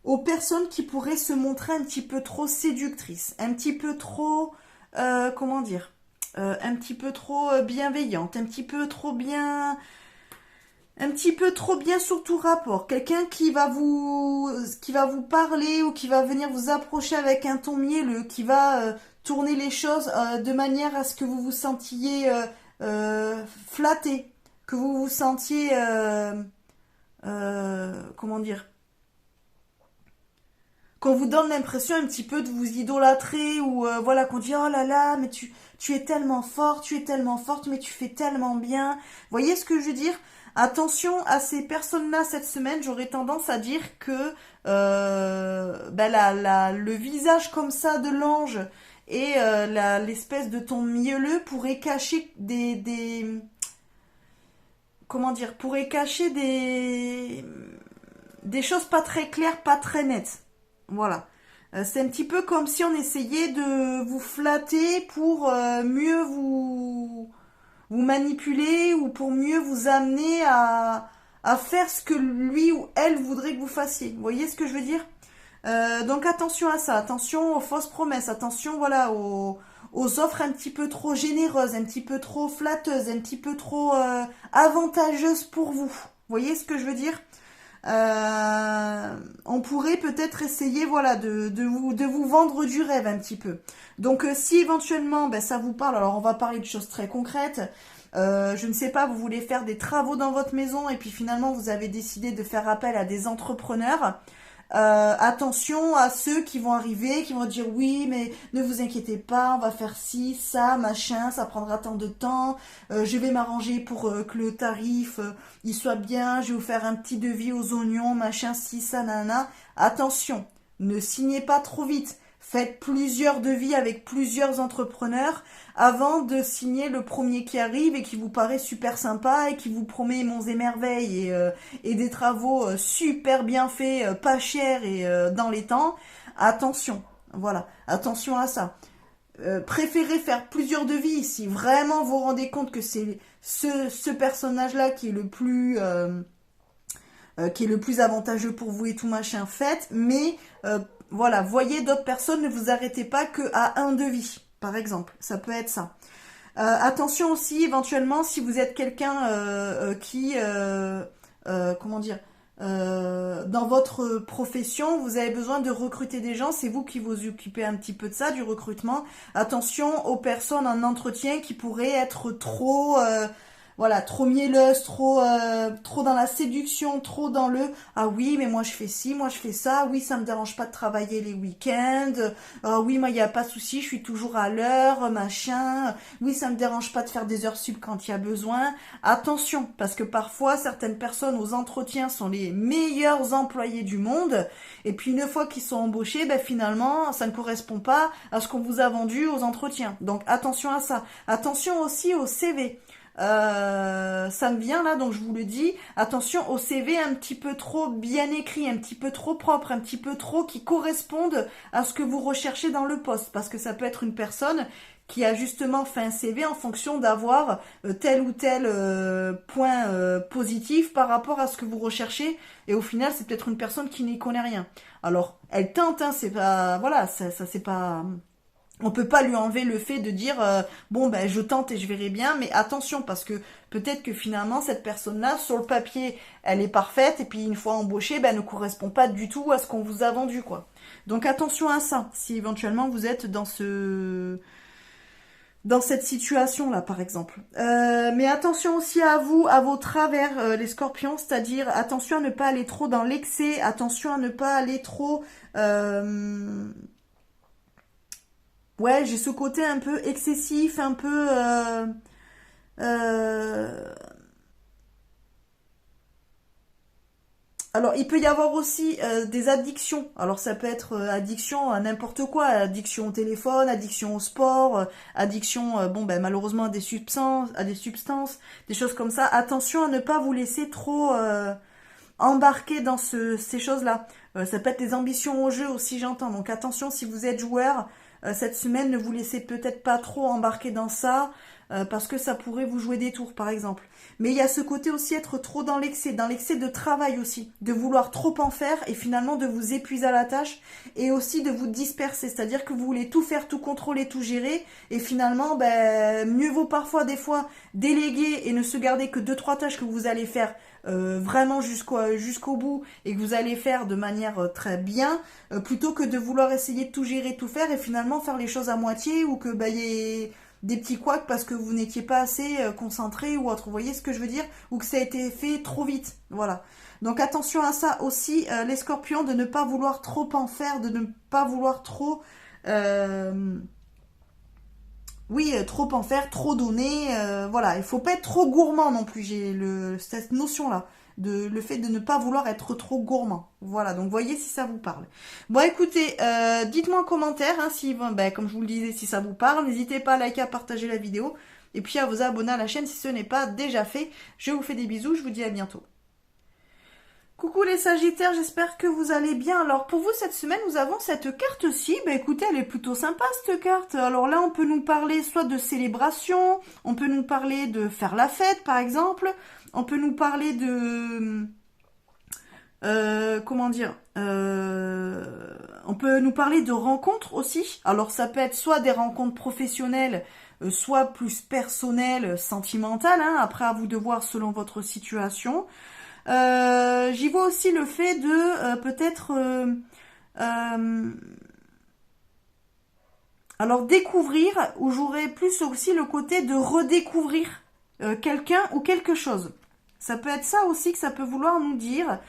aux personnes qui pourraient se montrer un petit peu trop séductrices, un petit peu trop, comment dire, un petit peu trop bienveillantes, un petit peu trop bien sur tout rapport. Quelqu'un qui va vous parler ou qui va venir vous approcher avec un ton mielleux, qui va tourner les choses de manière à ce que vous vous sentiez flatté, que vous vous sentiez, comment dire, qu'on vous donne l'impression un petit peu de vous idolâtrer ou voilà qu'on dit oh là là mais tu es tellement fort, mais tu fais tellement bien. Vous voyez ce que je veux dire? Attention à ces personnes-là cette semaine, j'aurais tendance à dire que le visage comme ça de l'ange et l'espèce de ton mielleux pourrait cacher comment dire, pourrait cacher des choses pas très claires, pas très nettes. Voilà. C'est un petit peu comme si on essayait de vous flatter pour mieux vous manipuler ou pour mieux vous amener à faire ce que lui ou elle voudrait que vous fassiez. Vous voyez ce que je veux dire? Donc attention à ça, attention aux fausses promesses, attention voilà aux offres un petit peu trop généreuses, un petit peu trop flatteuses, un petit peu trop avantageuses pour vous. Vous voyez ce que je veux dire? On pourrait peut-être essayer voilà de vous vendre du rêve un petit peu. Donc si éventuellement ça vous parle, alors on va parler de choses très concrètes. Je ne sais pas, vous voulez faire des travaux dans votre maison et puis finalement vous avez décidé de faire appel à des entrepreneurs. Attention à ceux qui vont arriver, qui vont dire oui mais ne vous inquiétez pas, on va faire ci, ça, machin, ça prendra tant de temps, je vais m'arranger pour que le tarif il soit bien, je vais vous faire un petit devis aux oignons, machin, ci, ça, nana. Attention, ne signez pas trop vite. Faites plusieurs devis avec plusieurs entrepreneurs avant de signer le premier qui arrive et qui vous paraît super sympa et qui vous promet monts et merveilles et des travaux super bien faits, pas chers et dans les temps. Attention, voilà, attention à ça. Préférez faire plusieurs devis si vraiment vous vous rendez compte que c'est ce personnage-là qui est le plus avantageux pour vous et tout machin, faites, mais voilà, voyez d'autres personnes, ne vous arrêtez pas que à un devis, par exemple, ça peut être ça. Attention aussi, éventuellement, si vous êtes quelqu'un qui, comment dire, dans votre profession, vous avez besoin de recruter des gens, c'est vous qui vous occupez un petit peu de ça, du recrutement. Attention aux personnes en entretien qui pourraient être trop... voilà, trop mielleuse, trop dans la séduction, trop dans le ah oui, mais moi je fais ci, moi je fais ça, oui, ça me dérange pas de travailler les week-ends, ah oui, moi il y a pas de souci, je suis toujours à l'heure, machin, oui, ça me dérange pas de faire des heures sup quand il y a besoin. Attention, parce que parfois certaines personnes aux entretiens sont les meilleurs employés du monde, et puis une fois qu'ils sont embauchés, ben finalement, ça ne correspond pas à ce qu'on vous a vendu aux entretiens. Donc attention à ça. Attention aussi au CV. Ça me vient là, donc je vous le dis, attention au CV un petit peu trop bien écrit, un petit peu trop propre, un petit peu trop qui correspondent à ce que vous recherchez dans le poste, parce que ça peut être une personne qui a justement fait un CV en fonction d'avoir tel ou tel point positif par rapport à ce que vous recherchez, et au final c'est peut-être une personne qui n'y connaît rien. Alors elle tente, hein, c'est pas, voilà, ça c'est pas... On peut pas lui enlever le fait de dire bon ben je tente et je verrai bien, mais attention parce que peut-être que finalement cette personne-là sur le papier elle est parfaite et puis une fois embauchée ben elle ne correspond pas du tout à ce qu'on vous a vendu quoi. Donc attention à ça si éventuellement vous êtes dans cette situation-là, par exemple. Mais attention aussi à vous, à vos travers, les scorpions, c'est-à-dire attention à ne pas aller trop dans l'excès, attention à ne pas aller trop... Ouais, j'ai ce côté un peu excessif, un peu... euh, Alors, il peut y avoir aussi des addictions. Alors, ça peut être addiction à n'importe quoi, addiction au téléphone, addiction au sport, addiction, bon, ben malheureusement à des substances, des choses comme ça. Attention à ne pas vous laisser trop embarquer dans ces choses-là. Ça peut être les ambitions au jeu aussi, j'entends. Donc, attention si vous êtes joueur. Cette semaine, ne vous laissez peut-être pas trop embarquer dans ça, parce que ça pourrait vous jouer des tours, par exemple. Mais il y a ce côté aussi être trop dans l'excès de travail aussi, de vouloir trop en faire et finalement de vous épuiser à la tâche et aussi de vous disperser, c'est-à-dire que vous voulez tout faire, tout contrôler, tout gérer et finalement, ben, mieux vaut parfois des fois déléguer et ne se garder que 2-3 tâches que vous allez faire vraiment jusqu'au bout et que vous allez faire de manière très bien, plutôt que de vouloir essayer de tout gérer, tout faire et finalement faire les choses à moitié ou que bah, y ait des petits couacs parce que vous n'étiez pas assez concentré ou autre. Vous voyez ce que je veux dire? Ou que ça a été fait trop vite. Voilà. Donc attention à ça aussi, les scorpions, de ne pas vouloir trop en faire, de ne pas vouloir trop... oui, trop en faire, trop donner, voilà. Il faut pas être trop gourmand non plus, j'ai cette notion-là. Le fait de ne pas vouloir être trop gourmand. Voilà, donc voyez si ça vous parle. Bon, écoutez, dites-moi en commentaire, hein, si, ben, comme je vous le disais, si ça vous parle. N'hésitez pas à liker, à partager la vidéo. Et puis à vous abonner à la chaîne si ce n'est pas déjà fait. Je vous fais des bisous, je vous dis à bientôt. Coucou les Sagittaires, j'espère que vous allez bien. Alors pour vous cette semaine, nous avons cette carte-ci. Bah écoutez, elle est plutôt sympa cette carte. Alors là, on peut nous parler soit de célébration, on peut nous parler de faire la fête par exemple, on peut nous parler de... comment dire, on peut nous parler de rencontres aussi. Alors ça peut être soit des rencontres professionnelles, soit plus personnelles, sentimentales, hein, après à vous de voir selon votre situation. J'y vois aussi le fait de peut-être alors découvrir, ou j'aurais plus aussi le côté de redécouvrir quelqu'un ou quelque chose. Ça peut être ça aussi que ça peut vouloir nous dire.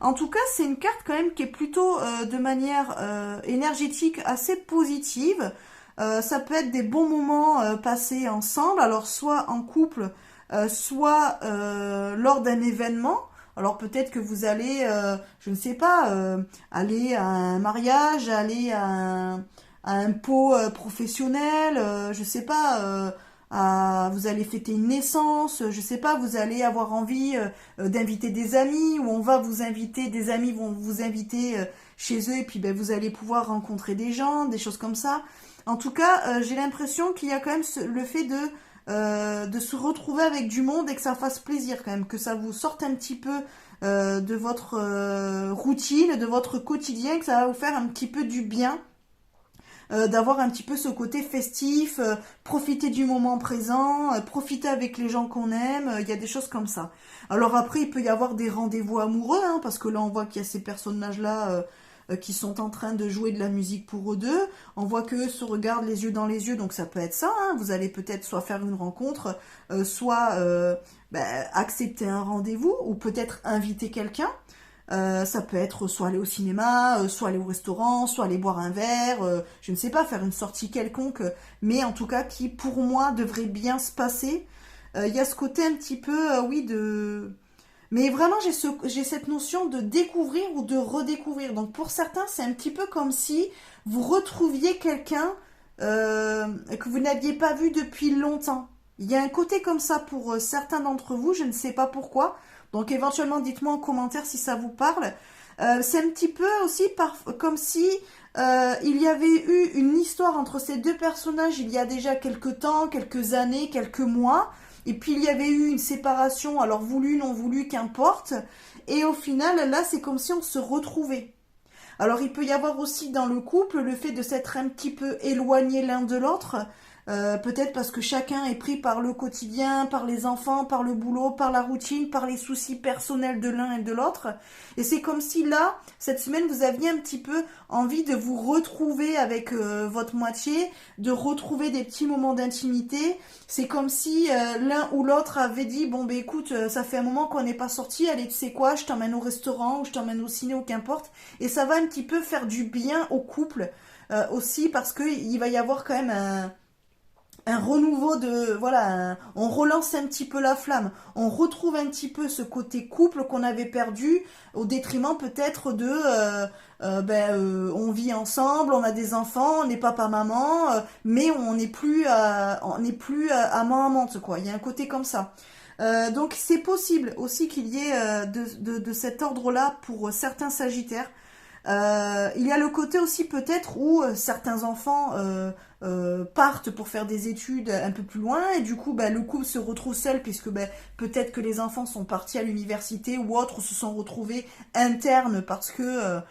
En tout cas, c'est une carte quand même qui est plutôt de manière énergétique assez positive. Ça peut être des bons moments passés ensemble, alors soit en couple, soit lors d'un événement. Alors peut-être que vous allez, je ne sais pas, aller à un mariage, aller à un pot professionnel, je sais pas, vous allez fêter une naissance, je sais pas, vous allez avoir envie d'inviter des amis, ou on va vous inviter, des amis vont vous inviter chez eux, et puis ben, vous allez pouvoir rencontrer des gens, des choses comme ça. En tout cas, j'ai l'impression qu'il y a quand même le fait de se retrouver avec du monde et que ça fasse plaisir quand même, que ça vous sorte un petit peu de votre routine, de votre quotidien, que ça va vous faire un petit peu du bien. D'avoir un petit peu ce côté festif, profiter du moment présent, profiter avec les gens qu'on aime, il y a des choses comme ça. Alors après, il peut y avoir des rendez-vous amoureux, hein, parce que là on voit qu'il y a ces personnages-là qui sont en train de jouer de la musique pour eux deux. On voit qu'eux se regardent les yeux dans les yeux, donc ça peut être ça. Hein. Vous allez peut-être soit faire une rencontre, soit accepter un rendez-vous, ou peut-être inviter quelqu'un. Ça peut être soit aller au cinéma, soit aller au restaurant, soit aller boire un verre, je ne sais pas, faire une sortie quelconque, mais en tout cas qui pour moi devrait bien se passer. Il y a ce côté un petit peu, oui, de... Mais vraiment j'ai cette notion de découvrir ou de redécouvrir. Donc pour certains c'est un petit peu comme si vous retrouviez quelqu'un que vous n'aviez pas vu depuis longtemps. Il y a un côté comme ça pour certains d'entre vous, je ne sais pas pourquoi. Donc éventuellement, dites-moi en commentaire si ça vous parle. C'est un petit peu aussi comme si il y avait eu une histoire entre ces deux personnages il y a déjà quelques temps, quelques années, quelques mois. Et puis il y avait eu une séparation, alors voulu, non voulu, qu'importe. Et au final, là, c'est comme si on se retrouvait. Alors il peut y avoir aussi dans le couple le fait de s'être un petit peu éloigné l'un de l'autre. Peut-être parce que chacun est pris par le quotidien, par les enfants, par le boulot, par la routine, par les soucis personnels de l'un et de l'autre. Et c'est comme si là, cette semaine, vous aviez un petit peu envie de vous retrouver avec votre moitié, de retrouver des petits moments d'intimité. C'est comme si l'un ou l'autre avait dit, bon ben écoute, ça fait un moment qu'on n'est pas sorti, allez tu sais quoi, je t'emmène au restaurant ou je t'emmène au ciné ou qu'importe. Et ça va un petit peu faire du bien au couple aussi parce que il va y avoir quand même un renouveau de voilà, on relance un petit peu la flamme, on retrouve un petit peu ce côté couple qu'on avait perdu au détriment peut-être de on vit ensemble, on a des enfants, on est papa maman, mais on n'est plus amant-amante quoi. Il y a un côté comme ça. Donc c'est possible aussi qu'il y ait de cet ordre-là pour certains Sagittaires. Il y a le côté aussi peut-être où certains enfants partent pour faire des études un peu plus loin et du coup le couple se retrouve seul puisque peut-être que les enfants sont partis à l'université ou autres se sont retrouvés internes parce que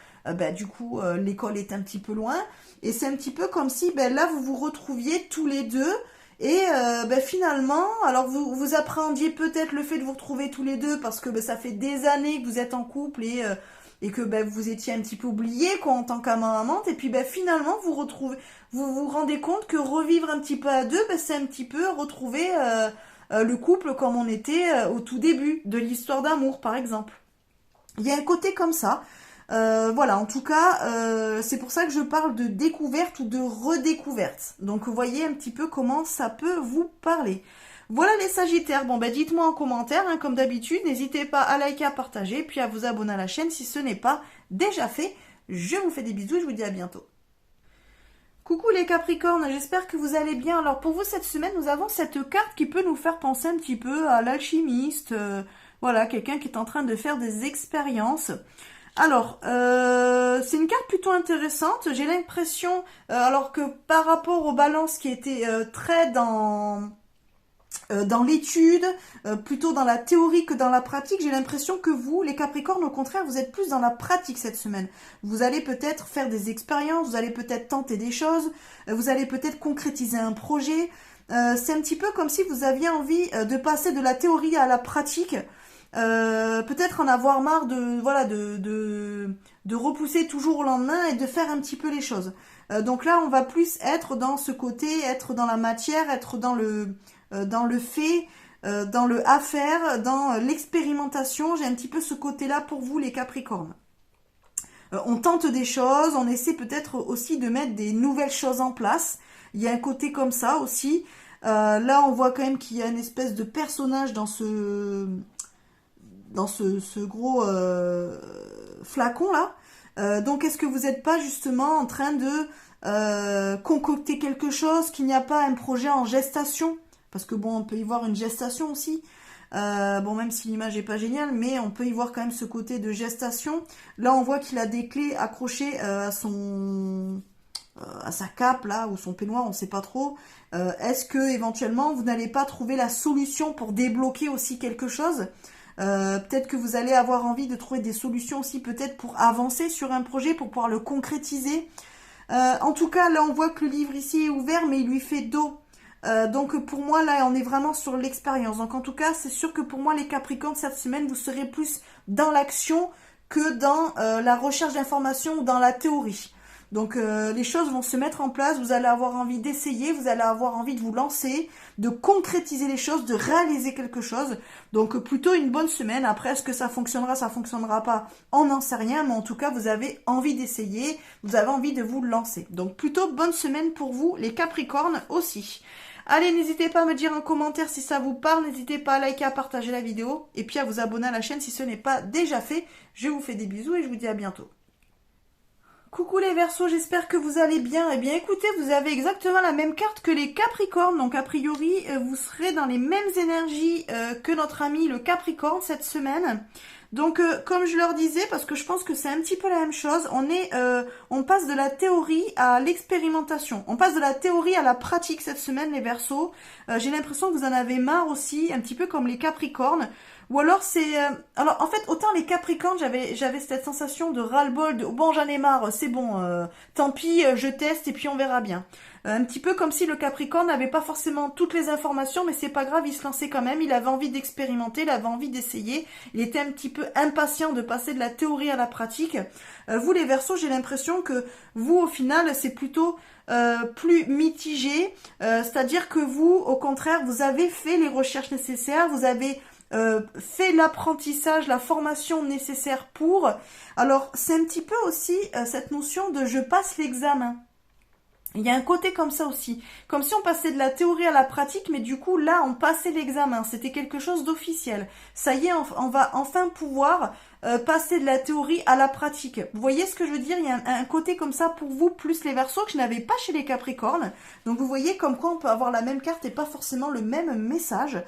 du coup l'école est un petit peu loin et c'est un petit peu comme si là vous vous retrouviez tous les deux et finalement, alors vous appréhendiez peut-être le fait de vous retrouver tous les deux parce que ça fait des années que vous êtes en couple et que vous étiez un petit peu oublié quoi en tant qu'amant-amante et puis finalement vous vous rendez compte que revivre un petit peu à deux c'est un petit peu retrouver le couple comme on était au tout début de l'histoire d'amour par exemple. Il y a un côté comme ça. Voilà, en tout cas, c'est pour ça que je parle de découverte ou de redécouverte. Donc vous voyez un petit peu comment ça peut vous parler. Voilà les Sagittaires, bon dites-moi en commentaire, hein, comme d'habitude, n'hésitez pas à liker, à partager, puis à vous abonner à la chaîne si ce n'est pas déjà fait. Je vous fais des bisous, je vous dis à bientôt. Coucou les Capricornes, j'espère que vous allez bien. Alors pour vous cette semaine, nous avons cette carte qui peut nous faire penser un petit peu à l'alchimiste, voilà, quelqu'un qui est en train de faire des expériences. Alors, c'est une carte plutôt intéressante. J'ai l'impression, alors que par rapport aux balances qui étaient très dans l'étude, plutôt dans la théorie que dans la pratique, j'ai l'impression que vous, les Capricornes, au contraire, vous êtes plus dans la pratique cette semaine. Vous allez peut-être faire des expériences, vous allez peut-être tenter des choses, vous allez peut-être concrétiser un projet. C'est un petit peu comme si vous aviez envie de passer de la théorie à la pratique. Peut-être en avoir marre de repousser toujours au lendemain et de faire un petit peu les choses. Donc là, on va plus être dans ce côté, être dans la matière, être dans le fait, dans le à faire, dans l'expérimentation. J'ai un petit peu ce côté-là pour vous, les Capricornes. On tente des choses, on essaie peut-être aussi de mettre des nouvelles choses en place. Il y a un côté comme ça aussi. Là, on voit quand même qu'il y a une espèce de personnage ce gros flacon là. Donc est-ce que vous n'êtes pas justement en train de concocter quelque chose, qu'il n'y a pas un projet en gestation? Parce que bon, on peut y voir une gestation aussi. Bon, même si l'image est pas géniale, mais on peut y voir quand même ce côté de gestation. Là, on voit qu'il a des clés accrochées à sa cape là, ou son peignoir, on sait pas trop. Est-ce que éventuellement vous n'allez pas trouver la solution pour débloquer aussi quelque chose? Peut-être que vous allez avoir envie de trouver des solutions aussi, peut-être pour avancer sur un projet, pour pouvoir le concrétiser. En tout cas, là, on voit que le livre ici est ouvert, mais il lui fait dos. Donc pour moi là on est vraiment sur l'expérience. Donc en tout cas c'est sûr que pour moi les Capricornes cette semaine vous serez plus dans l'action que dans la recherche d'informations ou dans la théorie. Donc les choses vont se mettre en place, vous allez avoir envie d'essayer, vous allez avoir envie de vous lancer, de concrétiser les choses, de réaliser quelque chose. Donc plutôt une bonne semaine. Après est-ce que ça fonctionnera pas, on n'en sait rien, mais en tout cas vous avez envie d'essayer, vous avez envie de vous lancer. Donc plutôt bonne semaine pour vous les Capricornes aussi. Allez, n'hésitez pas à me dire en commentaire si ça vous parle, n'hésitez pas à liker, à partager la vidéo, et puis à vous abonner à la chaîne si ce n'est pas déjà fait. Je vous fais des bisous et je vous dis à bientôt. Coucou les Verseaux, j'espère que vous allez bien. Eh bien écoutez, vous avez exactement la même carte que les Capricornes, donc a priori vous serez dans les mêmes énergies que notre ami le Capricorne cette semaine. Donc comme je leur disais, parce que je pense que c'est un petit peu la même chose, on passe de la théorie à l'expérimentation. On passe de la théorie à la pratique cette semaine les Verseaux. J'ai l'impression que vous en avez marre aussi, un petit peu comme les Capricornes. Ou alors c'est... alors en fait, autant les Capricornes, j'avais cette sensation de ras-le-bol, de bon j'en ai marre, c'est bon, tant pis, je teste et puis on verra bien. Un petit peu comme si le Capricorne n'avait pas forcément toutes les informations, mais c'est pas grave, il se lançait quand même, il avait envie d'expérimenter, il avait envie d'essayer, il était un petit peu impatient de passer de la théorie à la pratique. Vous les Verseaux, j'ai l'impression que vous au final c'est plutôt plus mitigé, c'est-à-dire que vous au contraire vous avez fait les recherches nécessaires, vous avez fait l'apprentissage, la formation nécessaire pour. Alors c'est un petit peu aussi cette notion de je passe l'examen. Il y a un côté comme ça aussi, comme si on passait de la théorie à la pratique, mais du coup là on passait l'examen, c'était quelque chose d'officiel. Ça y est, on va enfin pouvoir passer de la théorie à la pratique. Vous voyez ce que je veux dire? Il y a un côté comme ça pour vous, plus les Verseaux, que je n'avais pas chez les Capricornes. Donc vous voyez comme quoi on peut avoir la même carte et pas forcément le même message.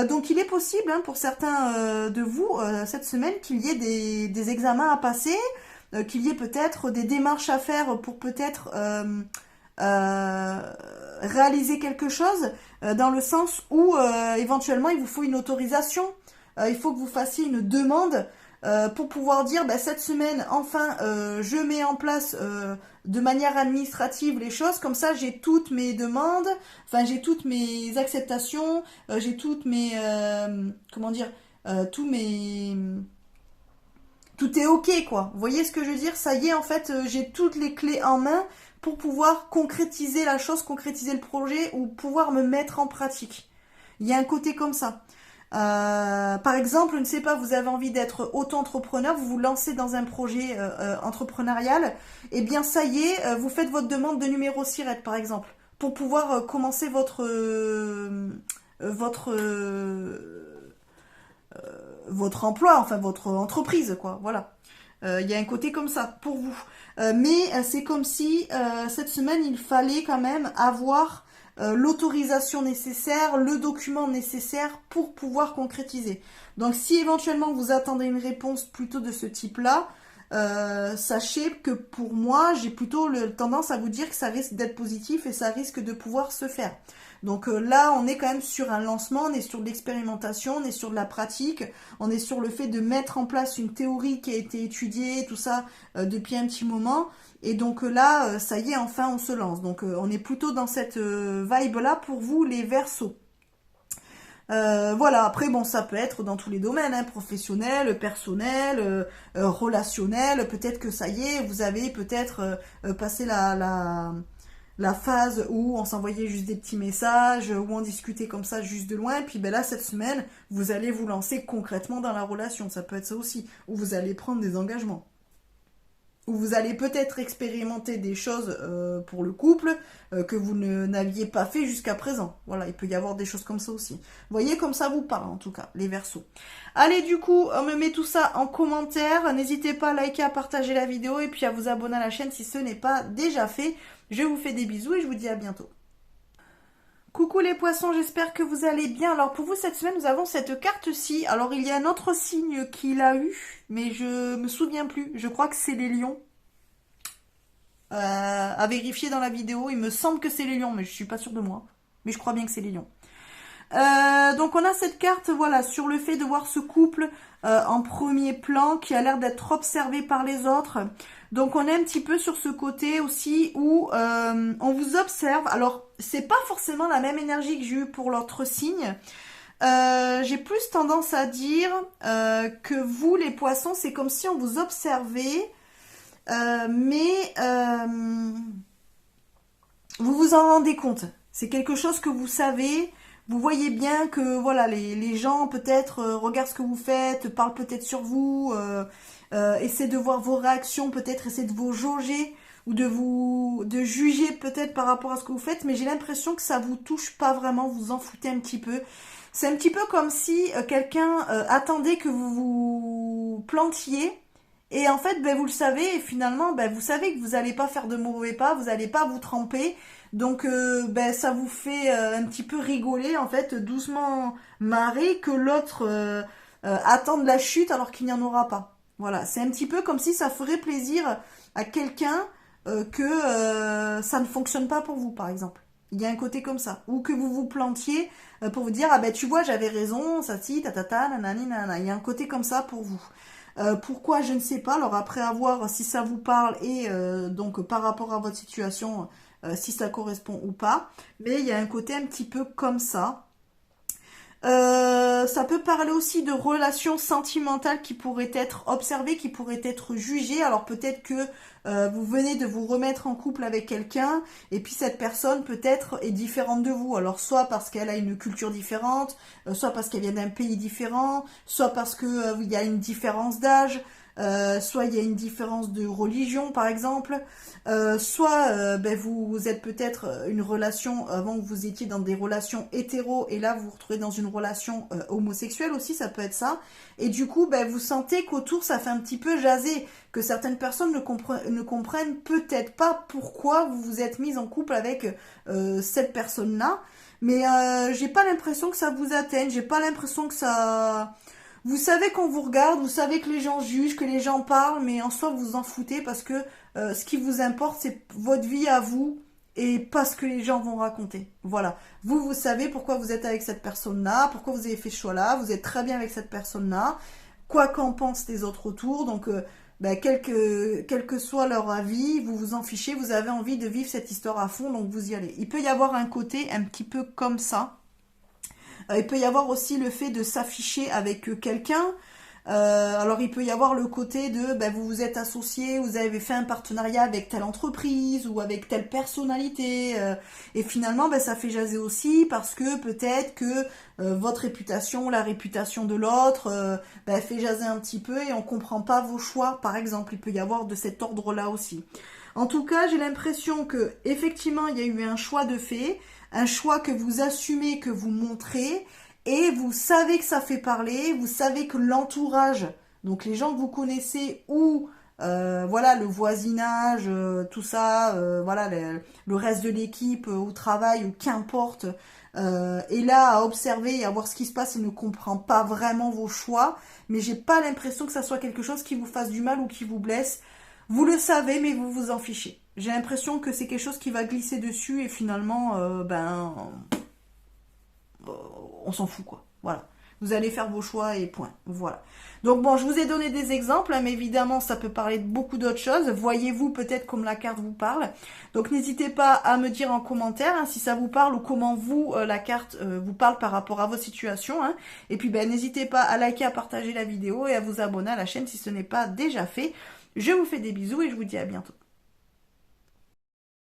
Donc il est possible pour certains de vous cette semaine qu'il y ait des examens à passer, qu'il y ait peut-être des démarches à faire pour peut-être... réaliser quelque chose dans le sens où éventuellement il vous faut une autorisation, il faut que vous fassiez une demande pour pouvoir dire cette semaine enfin je mets en place de manière administrative les choses, comme ça j'ai toutes mes demandes, enfin j'ai toutes mes acceptations, j'ai toutes mes comment dire tous mes tout est ok quoi. Vous voyez ce que je veux dire? Ça y est en fait j'ai toutes les clés en main pour pouvoir concrétiser la chose, concrétiser le projet ou pouvoir me mettre en pratique. Il y a un côté comme ça. Par exemple, je ne sais pas, vous avez envie d'être auto-entrepreneur, vous vous lancez dans un projet entrepreneurial, et bien ça y est, vous faites votre demande de numéro SIRET par exemple, pour pouvoir commencer votre emploi, enfin votre entreprise quoi, voilà. Il y a un côté comme ça pour vous. Mais c'est comme si cette semaine, il fallait quand même avoir l'autorisation nécessaire, le document nécessaire pour pouvoir concrétiser. Donc si éventuellement vous attendez une réponse plutôt de ce type-là, sachez que pour moi, j'ai plutôt tendance à vous dire que ça risque d'être positif et ça risque de pouvoir se faire. Donc là, on est quand même sur un lancement, on est sur de l'expérimentation, on est sur de la pratique, on est sur le fait de mettre en place une théorie qui a été étudiée, tout ça, depuis un petit moment. Et donc là, ça y est, enfin, on se lance. Donc on est plutôt dans cette vibe-là pour vous, les Verseaux. Voilà, après bon ça peut être dans tous les domaines, professionnel, personnel, relationnel, peut-être que ça y est, vous avez peut-être passé la phase où on s'envoyait juste des petits messages, où on discutait comme ça juste de loin, et puis là cette semaine, vous allez vous lancer concrètement dans la relation, ça peut être ça aussi, où vous allez prendre des engagements. où vous allez peut-être expérimenter des choses pour le couple que vous n'aviez pas fait jusqu'à présent. Voilà, il peut y avoir des choses comme ça aussi. Vous voyez, comme ça vous parle en tout cas, les Verseaux. Allez, du coup, on me met tout ça en commentaire. N'hésitez pas à liker, à partager la vidéo et puis à vous abonner à la chaîne si ce n'est pas déjà fait. Je vous fais des bisous et je vous dis à bientôt. Coucou les poissons, j'espère que vous allez bien. Alors pour vous cette semaine nous avons cette carte-ci. Alors il y a un autre signe qui l'a eu, mais je me souviens plus. Je crois que c'est les lions. À vérifier dans la vidéo, il me semble que c'est les lions, mais je suis pas sûre de moi. Mais je crois bien que c'est les lions. Donc on a cette carte, voilà, sur le fait de voir ce couple en premier plan qui a l'air d'être observé par les autres. Donc on est un petit peu sur ce côté aussi où on vous observe. Alors c'est pas forcément la même énergie que j'ai eu pour l'autre signe. J'ai plus tendance à dire que vous les poissons, c'est comme si on vous observait, mais vous vous en rendez compte. C'est quelque chose que vous savez. Vous voyez bien que voilà, les gens peut-être regardent ce que vous faites, parlent peut-être sur vous, essaient de voir vos réactions, peut-être essaient de vous jauger ou de juger peut-être par rapport à ce que vous faites, mais j'ai l'impression que ça vous touche pas vraiment, vous en foutez un petit peu. C'est un petit peu comme si quelqu'un attendait que vous vous plantiez. Et en fait, ben, vous le savez, et finalement, ben, vous savez que vous n'allez pas faire de mauvais pas, vous n'allez pas vous tremper. Donc, ben, ça vous fait un petit peu rigoler, en fait, doucement marrer que l'autre attende la chute alors qu'il n'y en aura pas. Voilà, c'est un petit peu comme si ça ferait plaisir à quelqu'un que ça ne fonctionne pas pour vous, par exemple. Il y a un côté comme ça. Ou que vous vous plantiez pour vous dire, ah ben tu vois, j'avais raison, ça si, tatata, nanani, nanana. Il y a un côté comme ça pour vous. Pourquoi, je ne sais pas. Alors après, à voir si ça vous parle et donc par rapport à votre situation, si ça correspond ou pas. Mais il y a un côté un petit peu comme ça. Ça peut parler aussi de relations sentimentales qui pourraient être observées, qui pourraient être jugées. Alors peut-être que vous venez de vous remettre en couple avec quelqu'un et puis cette personne peut-être est différente de vous. Alors soit parce qu'elle a une culture différente, soit parce qu'elle vient d'un pays différent, soit parce que il y a une différence d'âge. Soit il y a une différence de religion par exemple, soit ben, vous êtes peut-être une relation, avant vous étiez dans des relations hétéro et là vous vous retrouvez dans une relation homosexuelle aussi, ça peut être ça, et du coup ben, vous sentez qu'autour ça fait un petit peu jaser, que certaines personnes ne comprennent peut-être pas pourquoi vous vous êtes mise en couple avec cette personne-là, mais j'ai pas l'impression que ça vous atteigne, j'ai pas l'impression que ça... Vous savez qu'on vous regarde, vous savez que les gens jugent, que les gens parlent, mais en soi vous vous en foutez parce que ce qui vous importe c'est votre vie à vous et pas ce que les gens vont raconter. Voilà. Vous savez pourquoi vous êtes avec cette personne-là, pourquoi vous avez fait ce choix-là, vous êtes très bien avec cette personne-là, quoi qu'en pensent les autres autour, donc ben, quel que soit leur avis, vous vous en fichez, vous avez envie de vivre cette histoire à fond, donc vous y allez. Il peut y avoir un côté un petit peu comme ça. Il peut y avoir aussi le fait de s'afficher avec quelqu'un. Alors il peut y avoir le côté de ben, vous vous êtes associé, vous avez fait un partenariat avec telle entreprise ou avec telle personnalité et finalement ben, ça fait jaser aussi parce que peut-être que votre réputation, la réputation de l'autre ben, fait jaser un petit peu et on comprend pas vos choix par exemple. Il peut y avoir de cet ordre-là aussi. En tout cas, j'ai l'impression que effectivement il y a eu un choix de fait, un choix que vous assumez, que vous montrez, et vous savez que ça fait parler, vous savez que l'entourage, donc les gens que vous connaissez ou voilà le voisinage, tout ça, voilà le reste de l'équipe au travail ou qu'importe, est là à observer et à voir ce qui se passe et ne comprend pas vraiment vos choix, mais j'ai pas l'impression que ça soit quelque chose qui vous fasse du mal ou qui vous blesse. Vous le savez, mais vous vous en fichez. J'ai l'impression que c'est quelque chose qui va glisser dessus et finalement, on s'en fout quoi. Voilà. Vous allez faire vos choix et point. Voilà. Donc bon, je vous ai donné des exemples, hein, mais évidemment, ça peut parler de beaucoup d'autres choses. Voyez-vous peut-être comme la carte vous parle. Donc n'hésitez pas à me dire en commentaire hein, si ça vous parle ou comment vous, la carte vous parle par rapport à vos situations. Hein. Et puis ben, n'hésitez pas à liker, à partager la vidéo et à vous abonner à la chaîne si ce n'est pas déjà fait. Je vous fais des bisous et je vous dis à bientôt.